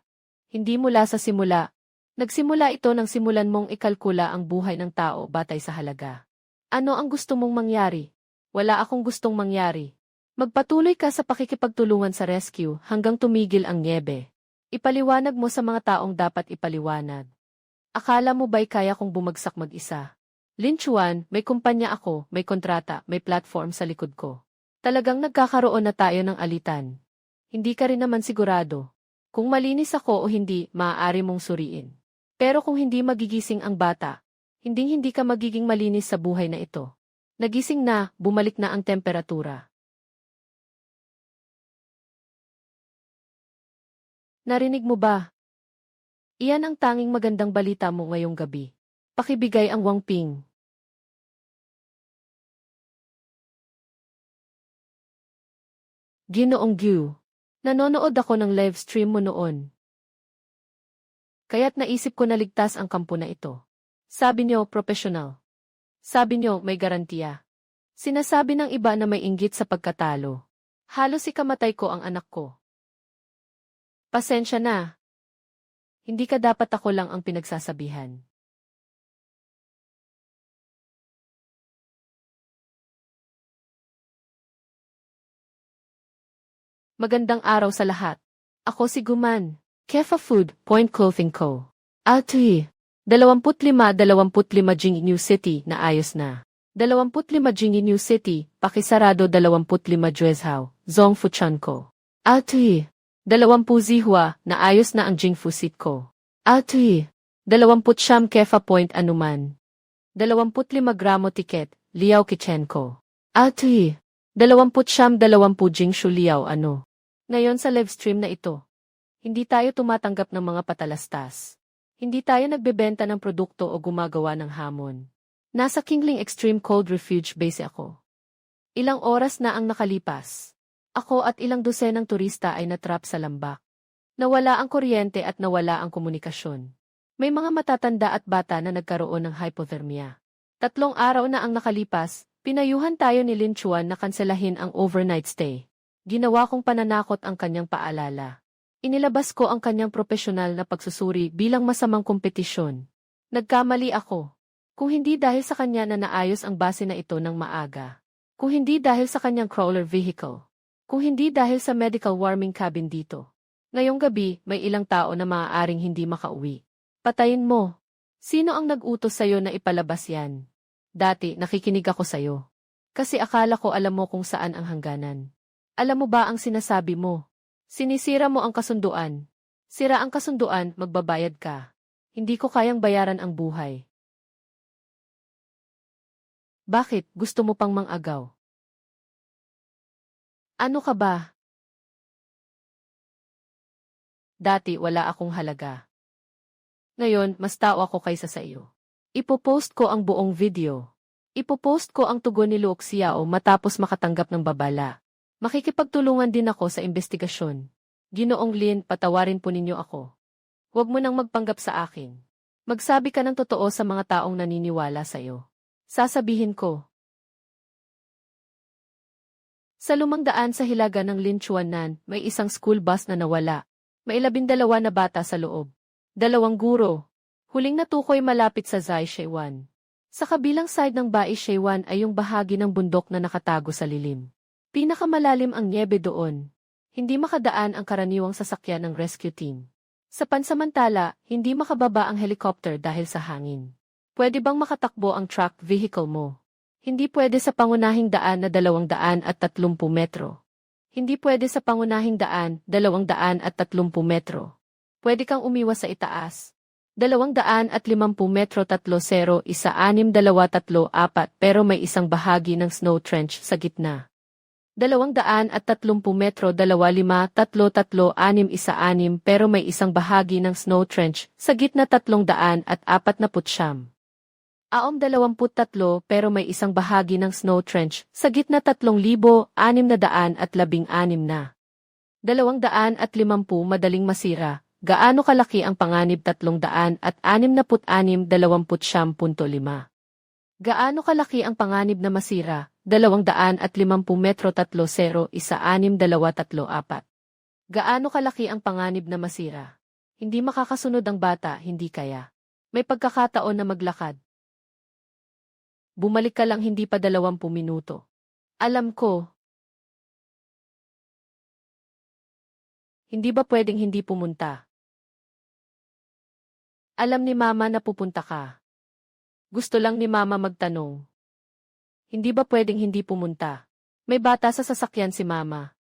Hindi mula sa simula. Nagsimula ito nang simulan mong ikalkula ang buhay ng tao batay sa halaga. Ano ang gusto mong mangyari? Wala akong gustong mangyari. Magpatuloy ka sa pakikipagtulungan sa rescue hanggang tumigil ang niebe. Ipaliwanag mo sa mga taong dapat ipaliwanag. Akala mo ba'y kaya kong bumagsak mag-isa? Linchuan, may kumpanya ako, may kontrata, may platform sa likod ko. Talagang nagkakaroon na tayo ng alitan. Hindi ka rin naman sigurado. Kung malinis ako o hindi, maaari mong suriin. Pero kung hindi magigising ang bata, hindi ka magiging malinis sa buhay na ito. Nagising na, bumalik na ang temperatura. Narinig mo ba? Iyan ang tanging magandang balita mo ngayong gabi. Pakibigay ang wangping. Ginoong Gyu. Nanonood ako ng live stream mo noon. Kaya't naisip ko na ligtas ang kampo na ito. Sabi niyo, professional. Sabi niyo, may garantiya. Sinasabi ng iba na may inggit sa pagkatalo. Halos ikamatay ko ang anak ko. Pasensya na. Hindi ka dapat ako lang ang pinagsasabihan. Magandang araw sa lahat. Ako si Guman. Kefa Food, Point Clothing Co. Altui. 25-25 Jing New City na ayos na. 25 Jing New City, pakisarado 25 Juezhao, Zongfu Chan Co. Altui. 20 Zihua na ayos na ang Jingfu Seat Co. Altui. 20 Siyam Kefa Point anuman. 25 gramo tiket, Liao Kitchen Co. Altui. 20 Siyam 20 Jingshu Liao ano. Ngayon sa live stream na ito, hindi tayo tumatanggap ng mga patalastas. Hindi tayo nagbebenta ng produkto o gumagawa ng hamon. Nasa Kingling Extreme Cold Refuge Base ako. Ilang oras na ang nakalipas. Ako at ilang dosenang turista ay natrap sa lambak. Nawala ang kuryente at nawala ang komunikasyon. May mga matatanda at bata na nagkaroon ng hypothermia. 3 araw na ang nakalipas, pinayuhan tayo ni Lin Chuan na kanselahin ang overnight stay. Ginawa kong pananakot ang kanyang paalala. Inilabas ko ang kanyang profesional na pagsusuri bilang masamang kompetisyon. Nagkamali ako. Kung hindi dahil sa kanya na naayos ang base na ito ng maaga. Kung hindi dahil sa kanyang crawler vehicle. Kung hindi dahil sa medical warming cabin dito. Ngayong gabi, may ilang tao na maaaring hindi makauwi. Patayin mo. Sino ang nag-utos sa'yo na ipalabas yan? Dati, nakikinig ako sa'yo. Kasi akala ko alam mo kung saan ang hangganan. Alam mo ba ang sinasabi mo? Sinisira mo ang kasunduan. Sira ang kasunduan, magbabayad ka. Hindi ko kayang bayaran ang buhay. Bakit? Gusto mo pang mang-agaw? Ano ka ba? Dati wala akong halaga. Ngayon, mas tao ako kaysa sa iyo. Ipopost ko ang buong video. Ipopost ko ang tugon ni Luok Xiao matapos makatanggap ng babala. Makikipagtulungan din ako sa investigasyon. Ginoong Lin, patawarin po ninyo ako. Huwag mo nang magpanggap sa akin. Magsabi ka ng totoo sa mga taong naniniwala sa iyo. Sasabihin ko. Sa lumang daan sa hilaga ng Lin Chuanan, may isang school bus na nawala. May 12 na bata sa loob. 2 guro. Huling natukoy malapit sa Zai Sheiwan. Sa kabilang side ng Bai Sheiwan ay yung bahagi ng bundok na nakatago sa lilim. Pinakamalalim ang niebe doon. Hindi makadaan ang karaniwang sasakyan ng rescue team. Sa pansamantala, hindi makababa ang helicopter dahil sa hangin. Pwede bang makatakbo ang truck vehicle mo? Hindi pwede sa pangunahing daan na 230 metro. Hindi pwede sa pangunahing daan, 230 metro. Pwede kang umiwas sa itaas. 250 metro 30 16 234 pero may isang bahagi ng snow trench sa gitna. 230 metro 2533 pero may isang bahagi ng snow trench sa gitna 349. Aom 23 pero may isang bahagi ng snow trench sa gitna 3,616 na. 250 madaling masira. Gaano kalaki ang panganib 366 20.5? Gaano kalaki ang panganib na masira? 250 metro 30 16 234. Gaano kalaki ang panganib na masira? Hindi makakasunod ang bata, hindi kaya. May pagkakataon na maglakad. Bumalik ka lang hindi pa 20 minuto. Alam ko. Hindi ba pwedeng hindi pumunta? Alam ni Mama na pupunta ka. Gusto lang ni Mama magtanong. Hindi ba pwedeng hindi pumunta? May bata sa sasakyan si Mama.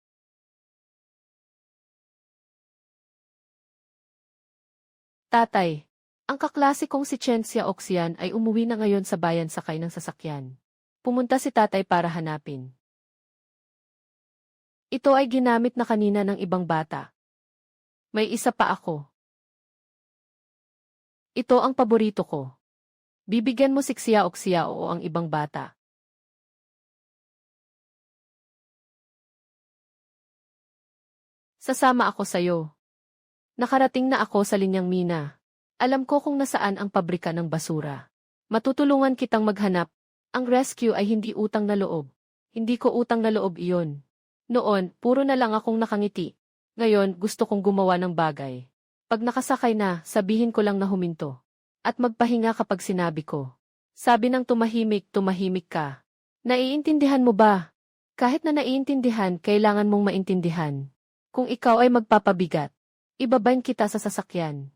Tatay, ang kaklase kong si Chen Xiaoxian ay umuwi na ngayon sa bayan sakay ng sasakyan. Pumunta si tatay para hanapin. Ito ay ginamit na kanina ng ibang bata. May isa pa ako. Ito ang paborito ko. Bibigyan mo si Xiaoxiao o ang ibang bata. Sasama ako sa'yo. Nakarating na ako sa Linyang Mina. Alam ko kung nasaan ang pabrika ng basura. Matutulungan kitang maghanap. Ang rescue ay hindi utang na loob. Hindi ko utang na loob iyon. Noon, puro na lang akong nakangiti. Ngayon, gusto kong gumawa ng bagay. Pag nakasakay na, sabihin ko lang na huminto. At magpahinga kapag sinabi ko. Sabi ng tumahimik, tumahimik ka. Naiintindihan mo ba? Kahit na naiintindihan, kailangan mong maintindihan. Kung ikaw ay magpapabigat, ibabain kita sa sasakyan.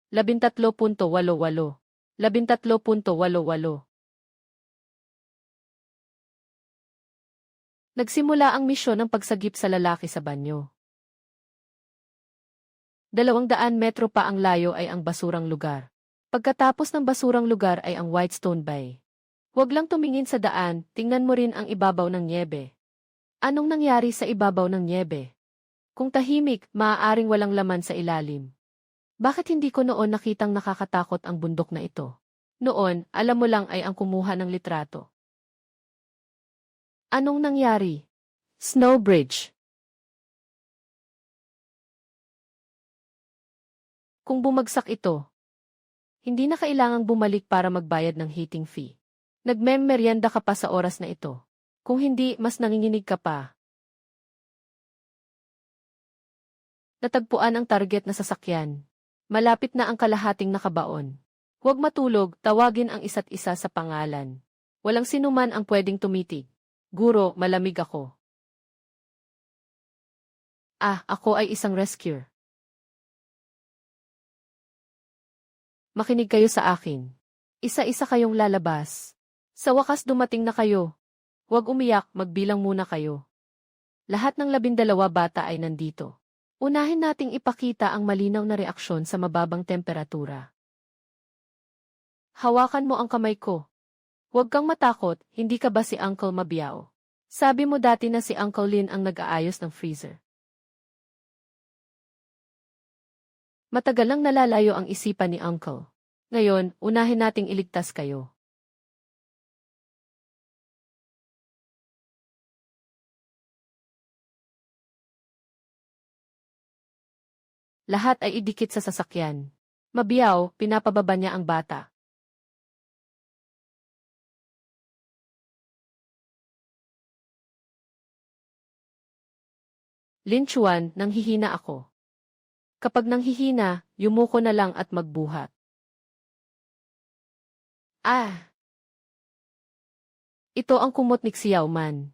13.88 13.88 Nagsimula ang misyon ng pagsagip sa lalaki sa banyo. 200 metro pa ang layo ay ang basurang lugar. Pagkatapos ng basurang lugar ay ang Whitestone Bay. Huwag lang tumingin sa daan, tingnan mo rin ang ibabaw ng nyebe. Anong nangyari sa ibabaw ng nyebe? Kung tahimik, maaaring walang laman sa ilalim. Bakit hindi ko noon nakitang nakakatakot ang bundok na ito? Noon, alam mo lang ay ang kumuha ng litrato. Anong nangyari? Snow Bridge. Kung bumagsak ito, hindi na kailangang bumalik para magbayad ng heating fee. Nagmemeryenda ka pa sa oras na ito. Kung hindi, mas nanginginig ka pa. Natagpuan ang target na sasakyan. Malapit na ang kalahating nakabaon. Huwag matulog, tawagin ang isa't isa sa pangalan. Walang sinuman ang pwedeng tumitig. Guro, malamig ako. Ako ay isang rescuer. Makinig kayo sa akin. Isa-isa kayong lalabas. Sa wakas dumating na kayo. Huwag umiyak, magbilang muna kayo. Lahat ng 12 bata ay nandito. Unahin nating ipakita ang malinaw na reaksyon sa mababang temperatura. Hawakan mo ang kamay ko. Huwag kang matakot, hindi ka ba si Uncle Mabiao? Sabi mo dati na si Uncle Lin ang nag-aayos ng freezer. Matagal lang nalalayo ang isipan ni Uncle. Ngayon, unahin nating iligtas kayo. Lahat ay idikit sa sasakyan. Mabiao, pinapababa niya ang bata. Linchuan, nanghihina ako. Kapag nanghihina, yumuko na lang at magbuhat. Ito ang kumot ni Xiao Man.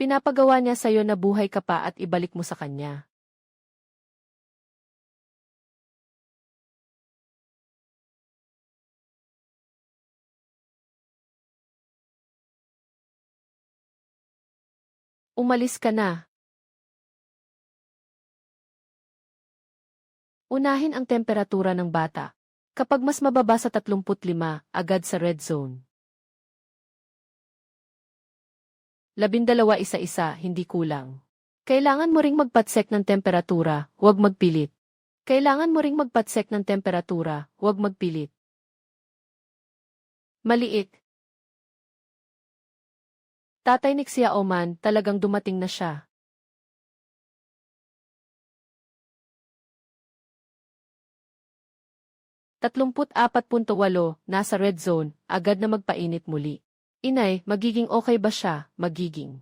Pinapagawa niya sa'yo na buhay ka pa at ibalik mo sa kanya. Umalis ka na. Unahin ang temperatura ng bata. Kapag mas mababa sa 35, agad sa red zone. 12 isa-isa, hindi kulang. Kailangan mo ring magpatsek ng temperatura, huwag magpilit. Kailangan mo ring magpatsek ng temperatura, huwag magpilit. Maliit. Tatay ni Xiao Man, talagang dumating na siya. $34.8, nasa red zone, agad na magpainit muli. Inay, magiging okay ba siya? Magiging.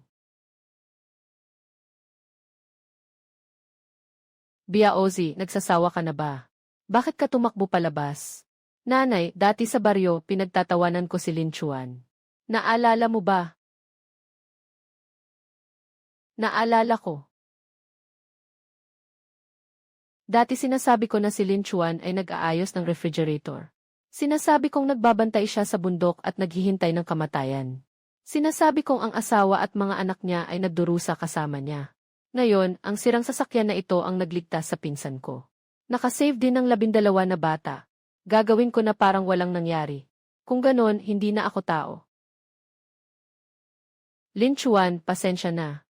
Biaozi, nagsasawa ka na ba? Bakit ka tumakbo palabas? Nanay, dati sa baryo, pinagtatawanan ko si Linchuan. Naalala mo ba? Naalala ko. Dati sinasabi ko na si Linchuan ay nag-aayos ng refrigerator. Sinasabi kong nagbabantay siya sa bundok at naghihintay ng kamatayan. Sinasabi kong ang asawa at mga anak niya ay nagdurusa kasama niya. Ngayon, ang sirang sasakyan na ito ang nagligtas sa pinsan ko. Nakasave din ng 12 na bata. Gagawin ko na parang walang nangyari. Kung ganon, hindi na ako tao. Linchuan, pasensya na.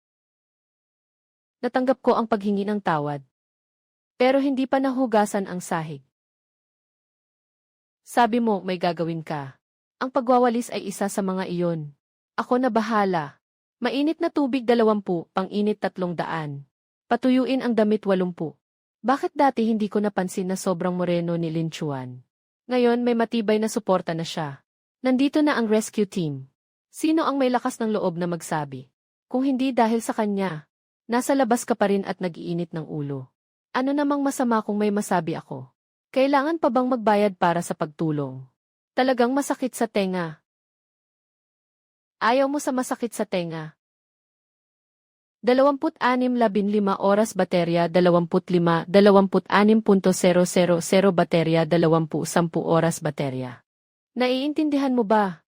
Natanggap ko ang paghingi ng tawad. Pero hindi pa nahugasan ang sahig. Sabi mo, may gagawin ka. Ang pagwawalis ay isa sa mga iyon. Ako na bahala. Mainit na tubig 20, pang-init 300. Patuyuin ang damit 80. Bakit dati hindi ko napansin na sobrang moreno ni Lin Chuan? Ngayon may matibay na suporta na siya. Nandito na ang rescue team. Sino ang may lakas ng loob na magsabi? Kung hindi dahil sa kanya, nasa labas ka pa rin at nag-iinit ng ulo. Ano namang masama kung may masabi ako? Kailangan pa bang magbayad para sa pagtulong? Talagang masakit sa tenga. Ayaw mo sa masakit sa tenga. 26:15 oras baterya 25:26.000 baterya 20:10 oras baterya. Naiintindihan mo ba?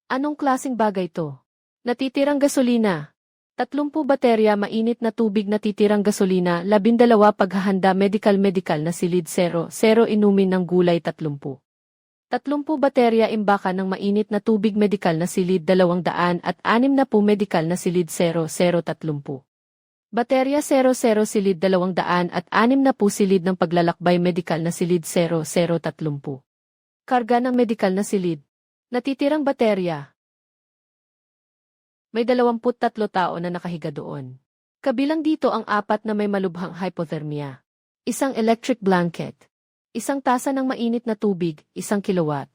Anong klaseng bagay to? Natitirang gasolina. 30 baterya mainit na tubig natitirang gasolina 12 paghahanda medical na silid 0 inumin ng gulay 30. 30 baterya imbaka ng mainit na tubig medikal na silid 200 at 60 medikal na silid 0 30. Baterya 00 silid 200 at 60 silid ng paglalakbay medikal na silid 0 30. Karga ng medikal na silid. Natitirang baterya. May 23 tao na nakahiga doon. Kabilang dito ang 4 na may malubhang hypothermia. Isang electric blanket. Isang tasa ng mainit na tubig, 1 kilowatt.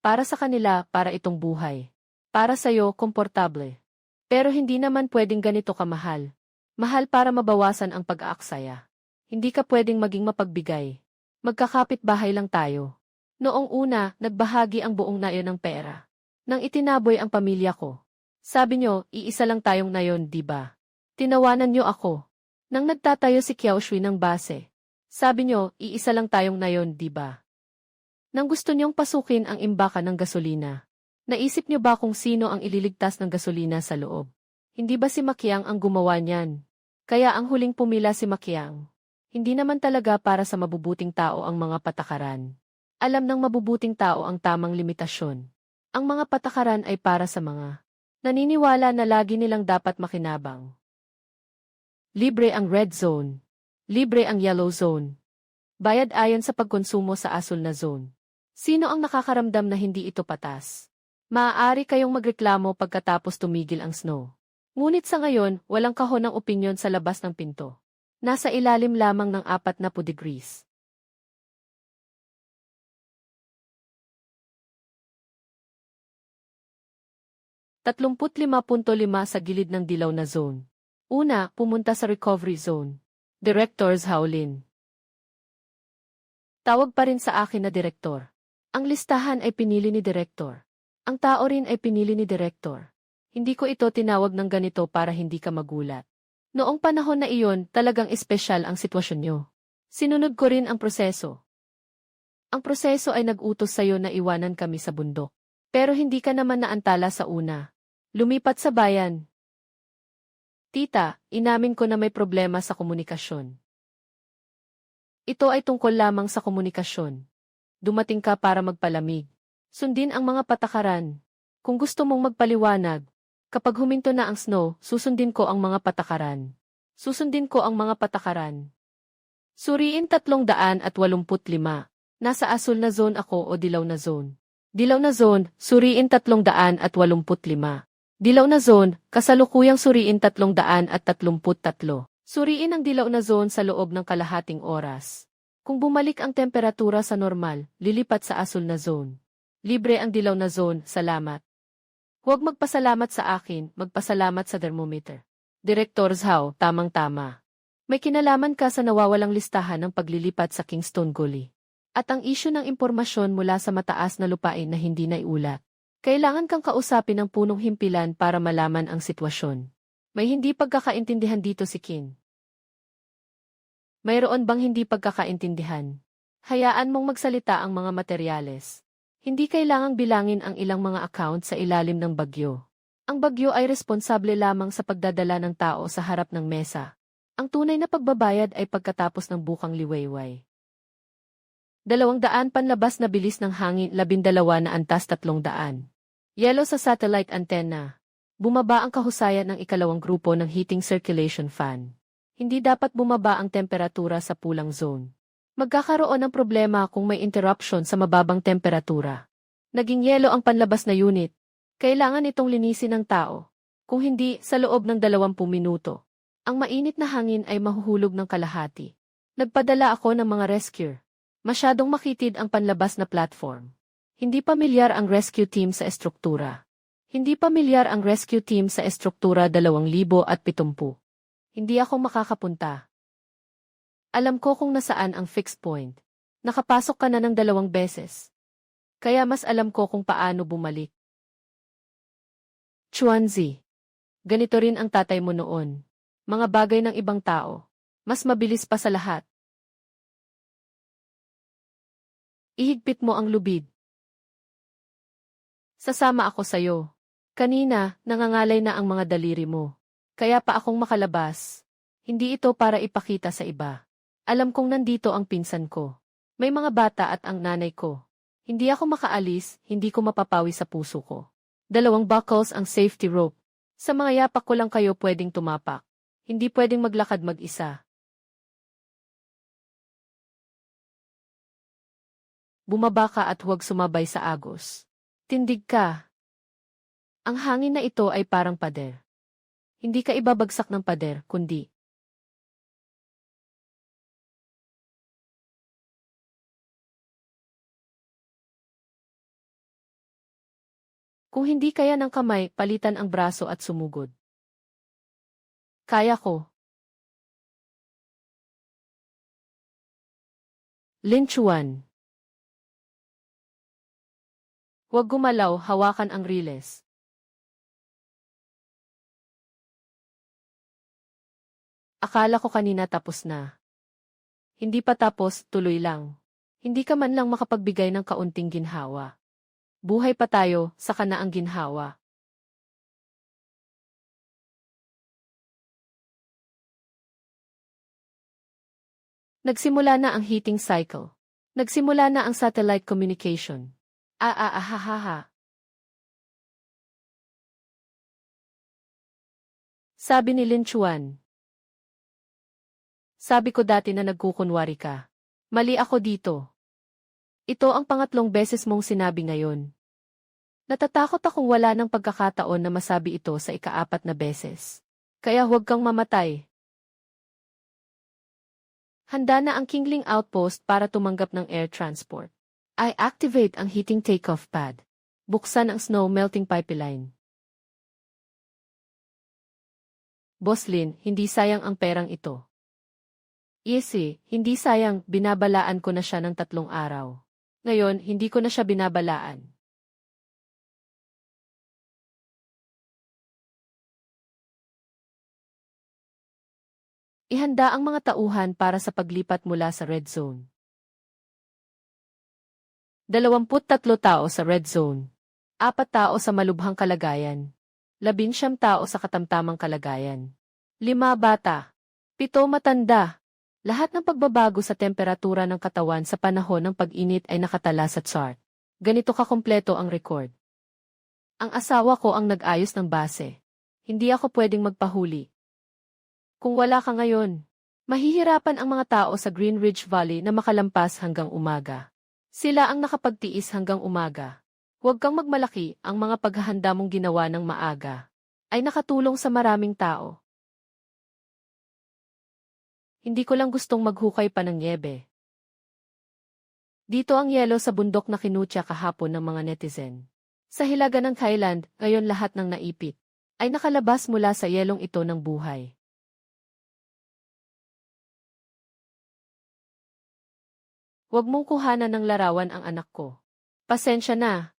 Para sa kanila, para itong buhay. Para sa'yo, komportable. Pero hindi naman pwedeng ganito kamahal. Mahal para mabawasan ang pag-aaksaya. Hindi ka pwedeng maging mapagbigay. Magkakapit bahay lang tayo. Noong una, nagbahagi ang buong nayon ng pera. Nang itinaboy ang pamilya ko. Sabi nyo, iisa lang tayong nayon, di ba? Tinawanan nyo ako. Nang nagtatayo si Kiao Shui ng base. Sabi nyo, iisa lang tayong nayon, di ba? Nang gusto nyong pasukin ang imbakan ng gasolina. Naisip nyo ba kung sino ang ililigtas ng gasolina sa loob? Hindi ba si Makiang ang gumawa niyan? Kaya ang huling pumila si Makiang. Hindi naman talaga para sa mabubuting tao ang mga patakaran. Alam ng mabubuting tao ang tamang limitasyon. Ang mga patakaran ay para sa mga naniniwala na lagi nilang dapat makinabang. Libre ang red zone. Libre ang yellow zone. Bayad ayon sa pagkonsumo sa asul na zone. Sino ang nakakaramdam na hindi ito patas? Maaari kayong magreklamo pagkatapos tumigil ang snow. Ngunit sa ngayon, walang kahon ng opinyon sa labas ng pinto. Nasa ilalim lamang ng 40 degrees. ₱35.5 sa gilid ng dilaw na zone. Una, pumunta sa recovery zone. Directors Howlin. Tawag pa rin sa akin na direktor. Ang listahan ay pinili ni direktor. Ang tao rin ay pinili ni direktor. Hindi ko ito tinawag ng ganito para hindi ka magulat. Noong panahon na iyon, talagang espesyal ang sitwasyon nyo. Sinunod ko rin ang proseso. Ang proseso ay nag-utos sa'yo na iwanan kami sa bundok. Pero hindi ka naman naantala sa una. Lumipat sa bayan. Tita, inamin ko na may problema sa komunikasyon. Ito ay tungkol lamang sa komunikasyon. Dumating ka para magpalamig. Sundin ang mga patakaran. Kung gusto mong magpaliwanag, kapag huminto na ang snow, susundin ko ang mga patakaran. Susundin ko ang mga patakaran. Suriin 385. Nasa asul na zone ako o dilaw na zone? Dilaw na zone, suriin 385. Dilaw na zone, kasalukuyang suriin 333. Suriin ang dilaw na zone sa loob ng kalahating oras. Kung bumalik ang temperatura sa normal, lilipat sa asul na zone. Libre ang dilaw na zone, salamat. Huwag magpasalamat sa akin, magpasalamat sa thermometer. Director Zhao, tamang-tama. May kinalaman ka sa nawawalang listahan ng paglilipat sa Kingston Gully. At ang isyu ng impormasyon mula sa mataas na lupain na hindi naiulat. Kailangan kang kausapin ng punong himpilan para malaman ang sitwasyon. May hindi pagkakaintindihan dito si Kin. Mayroon bang hindi pagkakaintindihan? Hayaan mong magsalita ang mga materyales. Hindi kailangang bilangin ang ilang mga account sa ilalim ng bagyo. Ang bagyo ay responsable lamang sa pagdadala ng tao sa harap ng mesa. Ang tunay na pagbabayad ay pagkatapos ng bukang liwayway. 200 panlabas na bilis ng hangin 12 na antas 300. Yelo sa satellite antenna. Bumaba ang kahusayan ng ikalawang grupo ng heating circulation fan. Hindi dapat bumaba ang temperatura sa pulang zone. Magkakaroon ng problema kung may interruption sa mababang temperatura. Naging yelo ang panlabas na unit. Kailangan itong linisin ng tao. Kung hindi, sa loob ng 20 minuto. Ang mainit na hangin ay mahuhulog ng kalahati. Nagpadala ako ng mga rescuer. Masyadong makitid ang panlabas na platform. Hindi pamilyar ang rescue team sa estruktura. Hindi pamilyar ang rescue team sa estruktura 2070. Hindi ako makakapunta. Alam ko kung nasaan ang fixed point. Nakapasok ka na ng 2 beses. Kaya mas alam ko kung paano bumalik. Chuanzi. Ganito rin ang tatay mo noon. Mga bagay ng ibang tao. Mas mabilis pa sa lahat. Ihigpit mo ang lubid. Sasama ako sa'yo. Kanina, nangangalay na ang mga daliri mo. Kaya pa akong makalabas. Hindi ito para ipakita sa iba. Alam kong nandito ang pinsan ko. May mga bata at ang nanay ko. Hindi ako makaalis, hindi ko mapapawi sa puso ko. 2 buckles ang safety rope. Sa mga yapak ko lang kayo pwedeng tumapak. Hindi pwedeng maglakad mag-isa. Bumaba ka at huwag sumabay sa agos. Tindig ka. Ang hangin na ito ay parang pader. Hindi ka ibabagsak ng pader, kundi kung hindi kaya ng kamay, palitan ang braso at sumugod. Kaya ko. Lin Chuan. Huwag gumalaw, hawakan ang riles. Akala ko kanina tapos na. Hindi pa tapos, tuloy lang. Hindi ka man lang makapagbigay ng kaunting ginhawa. Buhay pa tayo, saka na ang ginhawa. Nagsimula na ang heating cycle. Nagsimula na ang satellite communication. Ahahaha. Sabi ni Lin Chuan. Sabi ko dati na nagkukunwari ka. Mali ako dito. Ito ang pangatlong beses mong sinabi ngayon. Natatakot akong wala ng pagkakataon na masabi ito sa ika-4 na beses. Kaya huwag kang mamatay. Handa na ang Kingling Outpost para tumanggap ng air transport. I activate ang heating takeoff pad. Buksan ang snow melting pipeline. Boss Lin, hindi sayang ang perang ito. Easy, hindi sayang, binabalaan ko na siya ng 3 araw. Ngayon, hindi ko na siya binabalaan. Ihanda ang mga tauhan para sa paglipat mula sa red zone. 23 tao sa red zone. 4 tao sa malubhang kalagayan. 19 tao sa katamtamang kalagayan. 5 bata. 7 matanda. Lahat ng pagbabago sa temperatura ng katawan sa panahon ng pag-init ay nakatala sa chart. Ganito kakumpleto ang record. Ang asawa ko ang nag-ayos ng base. Hindi ako pwedeng magpahuli. Kung wala ka ngayon, mahihirapan ang mga tao sa Green Ridge Valley na makalampas hanggang umaga. Sila ang nakapagtiis hanggang umaga. Huwag kang magmalaki, ang mga paghahanda mong ginawa ng maaga ay nakatulong sa maraming tao. Hindi ko lang gustong maghukay pa ng niebe. Dito ang yelo sa bundok na kinutya kahapon ng mga netizen. Sa hilaga ng Thailand, ngayon lahat ng naipit ay nakalabas mula sa yelong ito ng buhay. Huwag mong kuhanan ng larawan ang anak ko. Pasensya na.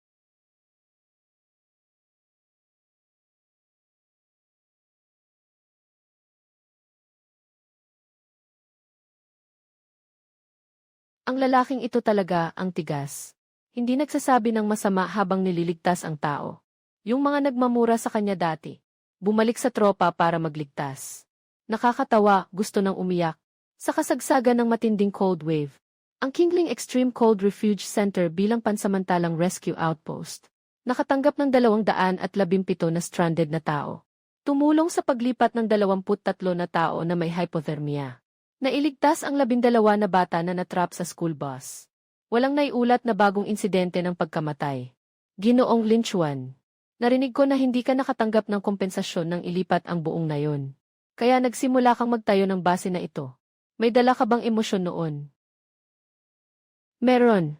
Ang lalaking ito talaga ang tigas. Hindi nagsasabi ng masama habang nililigtas ang tao. Yung mga nagmamura sa kanya dati, bumalik sa tropa para magligtas. Nakakatawa, gusto nang umiyak. Sa kasagsagan ng matinding cold wave, ang Kingling Extreme Cold Refuge Center bilang pansamantalang rescue outpost, nakatanggap ng 217 na stranded na tao. Tumulong sa paglipat ng 23 na tao na may hypothermia. Nailigtas ang 12 na bata na natrap sa school bus. Walang naiulat na bagong insidente ng pagkamatay. Ginoong Lin Chuan, narinig ko na hindi ka nakatanggap ng kompensasyon nang ilipat ang buong nayon. Kaya nagsimula kang magtayo ng base na ito. May dala ka bang emosyon noon? Meron.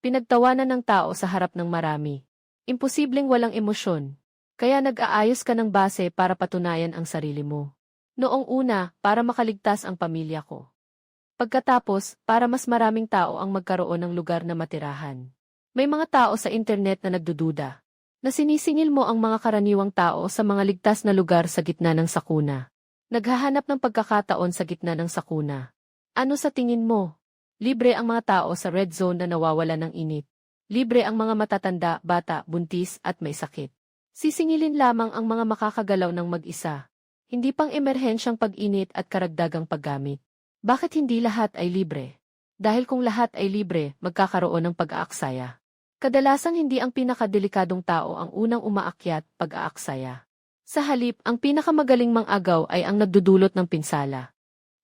Pinagtawanan ng tao sa harap ng marami. Imposibleng walang emosyon. Kaya nag-aayos ka ng base para patunayan ang sarili mo. Noong una, para makaligtas ang pamilya ko. Pagkatapos, para mas maraming tao ang magkaroon ng lugar na matirahan. May mga tao sa internet na nagdududa. Na sinisingil mo ang mga karaniwang tao sa mga ligtas na lugar sa gitna ng sakuna. Naghahanap ng pagkakataon sa gitna ng sakuna. Ano sa tingin mo? Libre ang mga tao sa red zone na nawawala ng init. Libre ang mga matatanda, bata, buntis at may sakit. Sisingilin lamang ang mga makakagalaw ng mag-isa. Hindi pang emerhensyang pag-init at karagdagang paggamit. Bakit hindi lahat ay libre? Dahil kung lahat ay libre, magkakaroon ng pag-aaksaya. Kadalasang hindi ang pinakadelikadong tao ang unang umaakyat pag-aaksaya. Sa halip, ang pinakamagaling mang-agaw ay ang nagdudulot ng pinsala.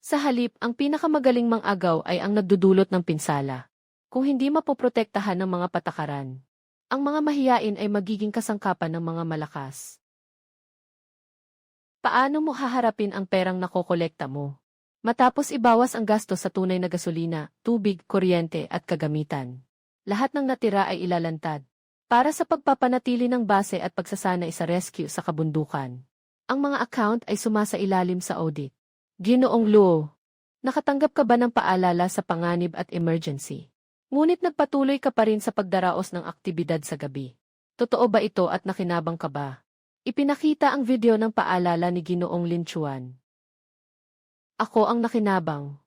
Sa halip, ang pinakamagaling mang-agaw ay ang nagdudulot ng pinsala. Kung hindi mapoprotektahan ng mga patakaran, ang mga mahiyain ay magiging kasangkapan ng mga malakas. Paano mo haharapin ang perang nakokolekta mo? Matapos ibawas ang gasto sa tunay na gasolina, tubig, kuryente at kagamitan. Lahat ng natira ay ilalantad. Para sa pagpapanatili ng base at pagsasanay sa rescue sa kabundukan. Ang mga account ay sumasailalim sa audit. Ginoong Luo, nakatanggap ka ba ng paalala sa panganib at emergency? Ngunit nagpatuloy ka pa rin sa pagdaraos ng aktibidad sa gabi. Totoo ba ito at nakinabang ka ba? Ipinakita ang video ng paalala ni Ginoong Lin Chuan. Ako ang nakinabang.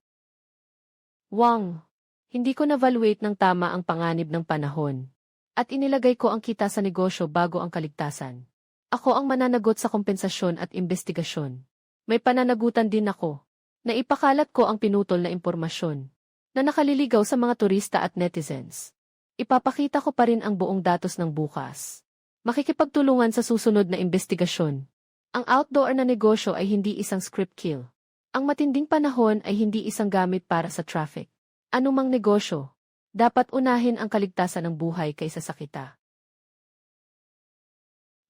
Wang, hindi ko na-evaluate ng tama ang panganib ng panahon. At inilagay ko ang kita sa negosyo bago ang kaligtasan. Ako ang mananagot sa kompensasyon at investigasyon. May pananagutan din ako. Naipakalat ko ang pinutol na impormasyon na nakaliligaw sa mga turista at netizens. Ipapakita ko pa rin ang buong datos ng bukas. Makikipagtulungan sa susunod na investigasyon. Ang outdoor na negosyo ay hindi isang script kill. Ang matinding panahon ay hindi isang gamit para sa traffic. Anumang negosyo, dapat unahin ang kaligtasan ng buhay kaysa sa kita.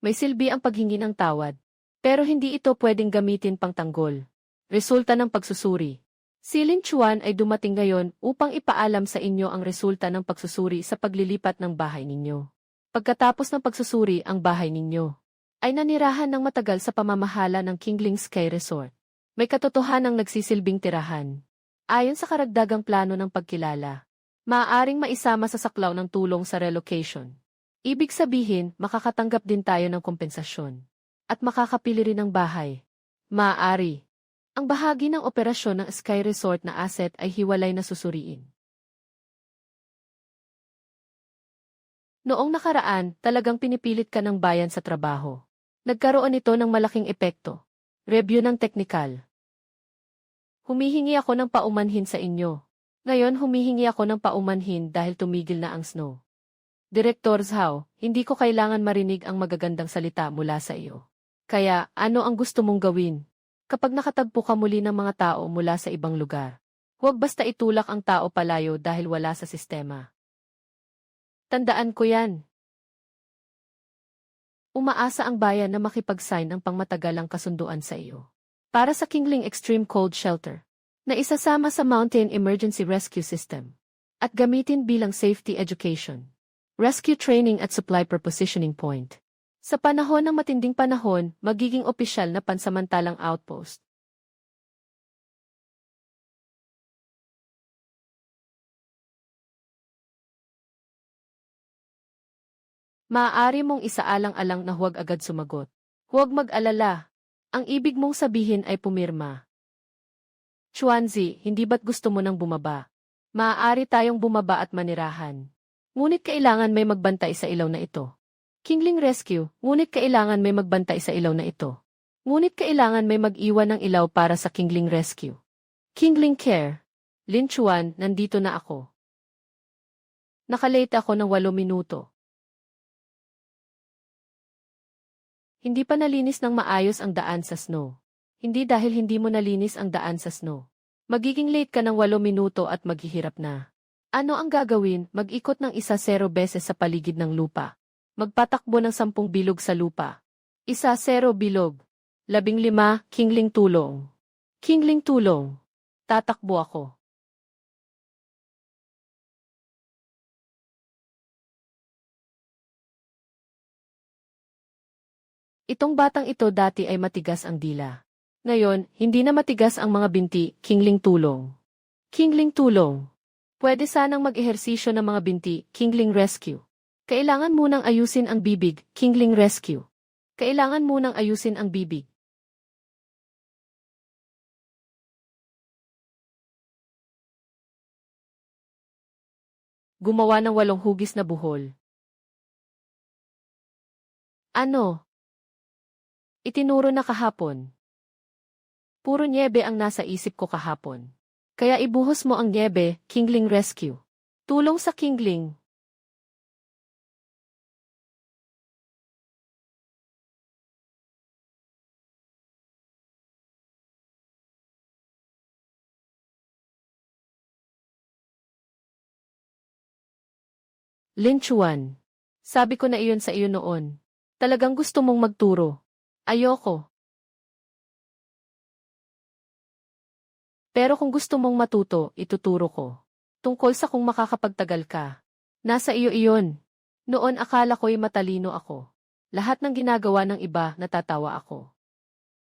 May silbi ang paghingi ng tawad, pero hindi ito pwedeng gamitin pang tanggol. Resulta ng pagsusuri. Si Lin Chuan ay dumating ngayon upang ipaalam sa inyo ang resulta ng pagsusuri sa paglilipat ng bahay ninyo. Pagkatapos ng pagsusuri ang bahay ninyo, ay nanirahan ng matagal sa pamamahala ng Qingling Sky Resort. May katotohanang nagsisilbing tirahan. Ayon sa karagdagang plano ng pagkilala, maaaring maisama sa saklaw ng tulong sa relocation. Ibig sabihin, makakatanggap din tayo ng kompensasyon. At makakapili rin ng bahay. Maaari. Ang bahagi ng operasyon ng Sky Resort na asset ay hiwalay na susuriin. Noong nakaraan, talagang pinipilit ka ng bayan sa trabaho. Nagkaroon ito ng malaking epekto. Review ng teknikal. Humihingi ako ng paumanhin sa inyo. Ngayon humihingi ako ng paumanhin dahil tumigil na ang snow. Director Zhao, hindi ko kailangan marinig ang magagandang salita mula sa iyo. Kaya, ano ang gusto mong gawin? Kapag nakatagpo ka muli ng mga tao mula sa ibang lugar, huwag basta itulak ang tao palayo dahil wala sa sistema. Tandaan ko yan. Umaasa ang bayan na makipag-sign ng pangmatagalang kasunduan sa iyo. Para sa Qingling Extreme Cold Shelter, na isasama sa Mountain Emergency Rescue System, at gamitin bilang safety education, rescue training at supply prepositioning point. Sa panahon ng matinding panahon, magiging opisyal na pansamantalang outpost. Maaari mong isaalang-alang na huwag agad sumagot. Huwag mag-alala. Ang ibig mong sabihin ay pumirma. Chuanzi, hindi ba't gusto mo nang bumaba? Maaari tayong bumaba at manirahan. Ngunit kailangan may magbantay sa ilaw na ito. Qingling Rescue, ngunit kailangan may magbantay sa ilaw na ito. Ngunit kailangan may mag-iwan ng ilaw para sa Qingling Rescue. Qingling Care. Lin Chuan, nandito na ako. Nakalate ako ng 8 minuto. Hindi pa nalinis ng maayos ang daan sa snow. Hindi dahil hindi mo nalinis ang daan sa snow. Magiging late ka ng 8 minuto at maghihirap na. Ano ang gagawin? Mag-ikot ng 10 beses sa paligid ng lupa. Magpatakbo ng 10 bilog sa lupa. 10 bilog. 15, Kingling tulong. Kingling tulong. Tatakbo ako. Itong batang ito dati ay matigas ang dila. Ngayon, hindi na matigas ang mga binti, Kingling tulong. Kingling tulong. Pwede sanang mag-ehersisyo ng mga binti, Kingling rescue. Kailangan munang ayusin ang bibig, Kingling rescue. Kailangan munang ayusin ang bibig. Gumawa ng 8 hugis na buhol. Ano? Itinuro na kahapon. Puro nyebe ang nasa isip ko kahapon. Kaya ibuhos mo ang nyebe, Kingling rescue. Tulong sa Kingling. Lin Chuan. Sabi ko na iyon sa iyo noon. Talagang gusto mong magturo. Ayoko. Pero kung gusto mong matuto, ituturo ko. Tungkol sa kung makakapagtagal ka. Nasa iyo iyon. Noon akala ko'y matalino ako. Lahat ng ginagawa ng iba, natatawa ako.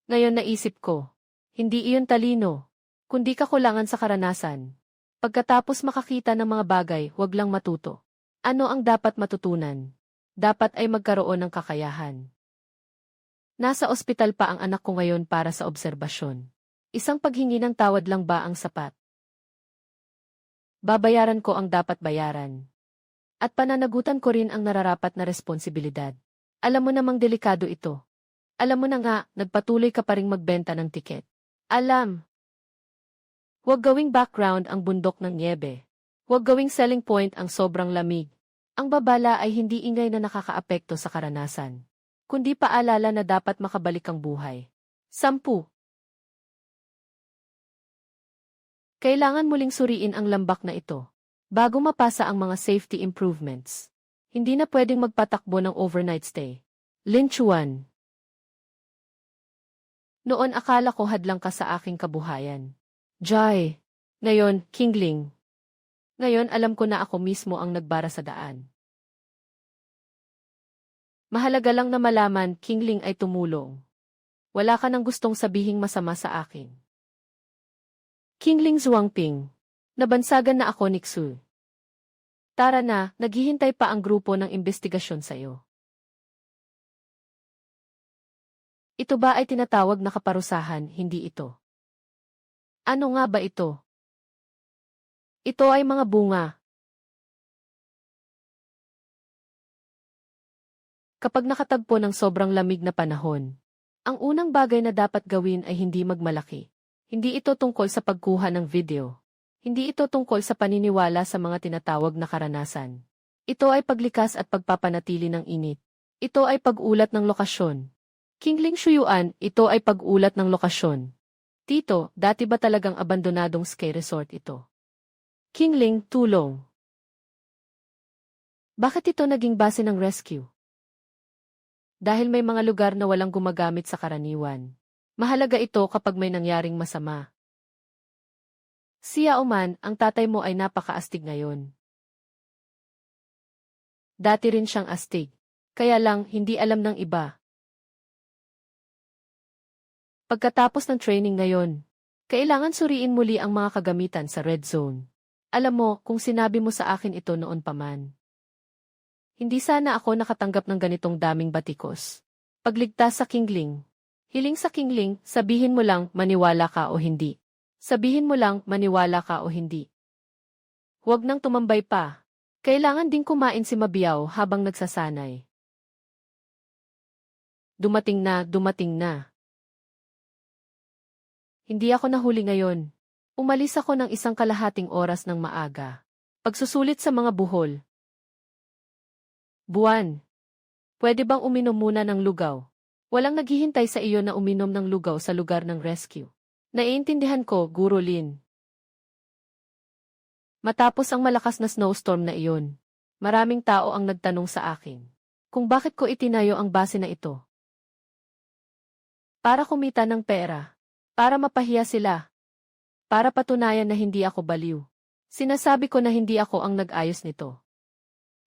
Ngayon naisip ko, hindi iyon talino, kundi kakulangan sa karanasan. Pagkatapos makakita ng mga bagay, huwag lang matuto. Ano ang dapat matutunan? Dapat ay magkaroon ng kakayahan. Nasa ospital pa ang anak ko ngayon para sa obserbasyon. Isang paghingi ng tawad lang ba ang sapat? Babayaran ko ang dapat bayaran. At pananagutan ko rin ang nararapat na responsibilidad. Alam mo namang delikado ito. Alam mo na nga, nagpatuloy ka pa ring magbenta ng tiket. Alam. Huwag gawing background ang bundok ng niebe. Huwag gawing selling point ang sobrang lamig. Ang babala ay hindi ingay na nakakaapekto sa karanasan, kundi paalala na dapat makabalik ang buhay. 10. Kailangan muling suriin ang lambak na ito, bago mapasa ang mga safety improvements. Hindi na pwedeng magpatakbo ng overnight stay. Lin Chuan. Noon akala ko hadlang ka sa aking kabuhayan. Jai. Ngayon, Kingling. Ngayon alam ko na ako mismo ang nagbara sa daan. Mahalaga lang na malaman, Kingling ay tumulong. Wala ka nang gustong sabihing masama sa akin. Kingling Zhuangping. Nabansagan na ako, Nixu. Tara na, naghihintay pa ang grupo ng investigasyon sa'yo. Ito ba ay tinatawag na kaparusahan, hindi ito? Ano nga ba ito? Ito ay mga bunga. Kapag nakatagpo ng sobrang lamig na panahon, ang unang bagay na dapat gawin ay hindi magmalaki. Hindi ito tungkol sa pagkuha ng video. Hindi ito tungkol sa paniniwala sa mga tinatawag na karanasan. Ito ay paglikas at pagpapanatili ng init. Ito ay pag-ulat ng lokasyon. Kingling Shuyuan, ito ay pag-ulat ng lokasyon. Tito, dati ba talagang abandonadong ski resort ito? Kingling, tulong. Bakit ito naging base ng rescue? Dahil may mga lugar na walang gumagamit sa karaniwan. Mahalaga ito kapag may nangyaring masama. Siya Oman, ang tatay mo ay napakaastig ngayon. Dati rin siyang astig. Kaya lang, hindi alam ng iba. Pagkatapos ng training ngayon, kailangan suriin muli ang mga kagamitan sa red zone. Alam mo, kung sinabi mo sa akin ito noon pa man. Hindi sana ako nakatanggap ng ganitong daming batikos. Pagligtas sa Kingling. Hiling sa Kingling, sabihin mo lang maniwala ka o hindi. Sabihin mo lang maniwala ka o hindi. Huwag nang tumambay pa. Kailangan ding kumain si Mabiao habang nagsasanay. Dumating na, dumating na. Hindi ako nahuli ngayon. Umalis ako ng 1/2 oras ng maaga. Pagsusulit sa mga buhol. Buwan. Pwede bang uminom muna ng lugaw? Walang naghihintay sa iyo na uminom ng lugaw sa lugar ng rescue. Naiintindihan ko, Guro Lin. Matapos ang malakas na snowstorm na iyon, maraming tao ang nagtanong sa akin kung bakit ko itinayo ang base na ito. Para kumita ng pera. Para mapahiya sila. Para patunayan na hindi ako baliw. Sinasabi ko na hindi ako ang nag-ayos nito.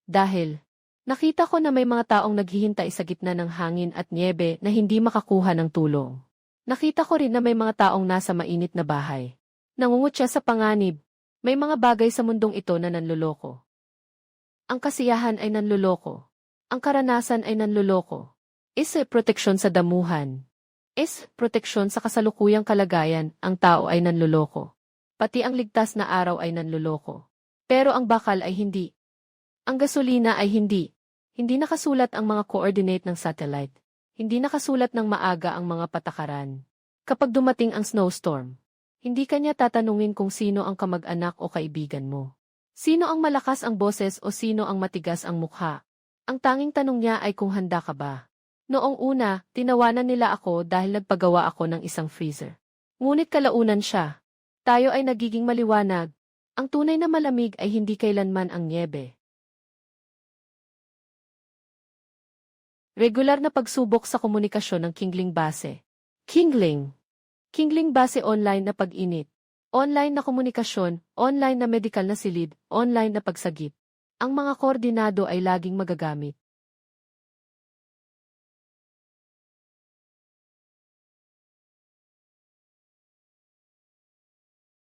Dahil, nakita ko na may mga taong naghihintay sa gitna ng hangin at niebe na hindi makakuha ng tulong. Nakita ko rin na may mga taong nasa mainit na bahay. Nangungutya sa panganib. May mga bagay sa mundong ito na nanloloko. Ang kasiyahan ay nanloloko. Ang karanasan ay nanloloko. Proteksyon sa damuhan. Proteksyon sa kasalukuyang kalagayan, ang tao ay nanloloko. Pati ang ligtas na araw ay nanloloko. Pero ang bakal ay hindi. Ang gasolina ay hindi. Hindi nakasulat ang mga coordinate ng satellite. Hindi nakasulat ng maaga ang mga patakaran. Kapag dumating ang snowstorm, hindi kanya tatanungin kung sino ang kamag-anak o kaibigan mo. Sino ang malakas ang boses o sino ang matigas ang mukha. Ang tanging tanong niya ay kung handa ka ba. Noong una, tinawanan nila ako dahil nagpagawa ako ng isang freezer. Ngunit kalaunan siya. Tayo ay nagiging maliwanag. Ang tunay na malamig ay hindi kailanman ang niebe. Regular na pagsubok sa komunikasyon ng Kingling Base. Kingling. Kingling Base online na pag-init. Online na komunikasyon, online na medikal na silid, online na pagsagip. Ang mga koordinado ay laging magagamit.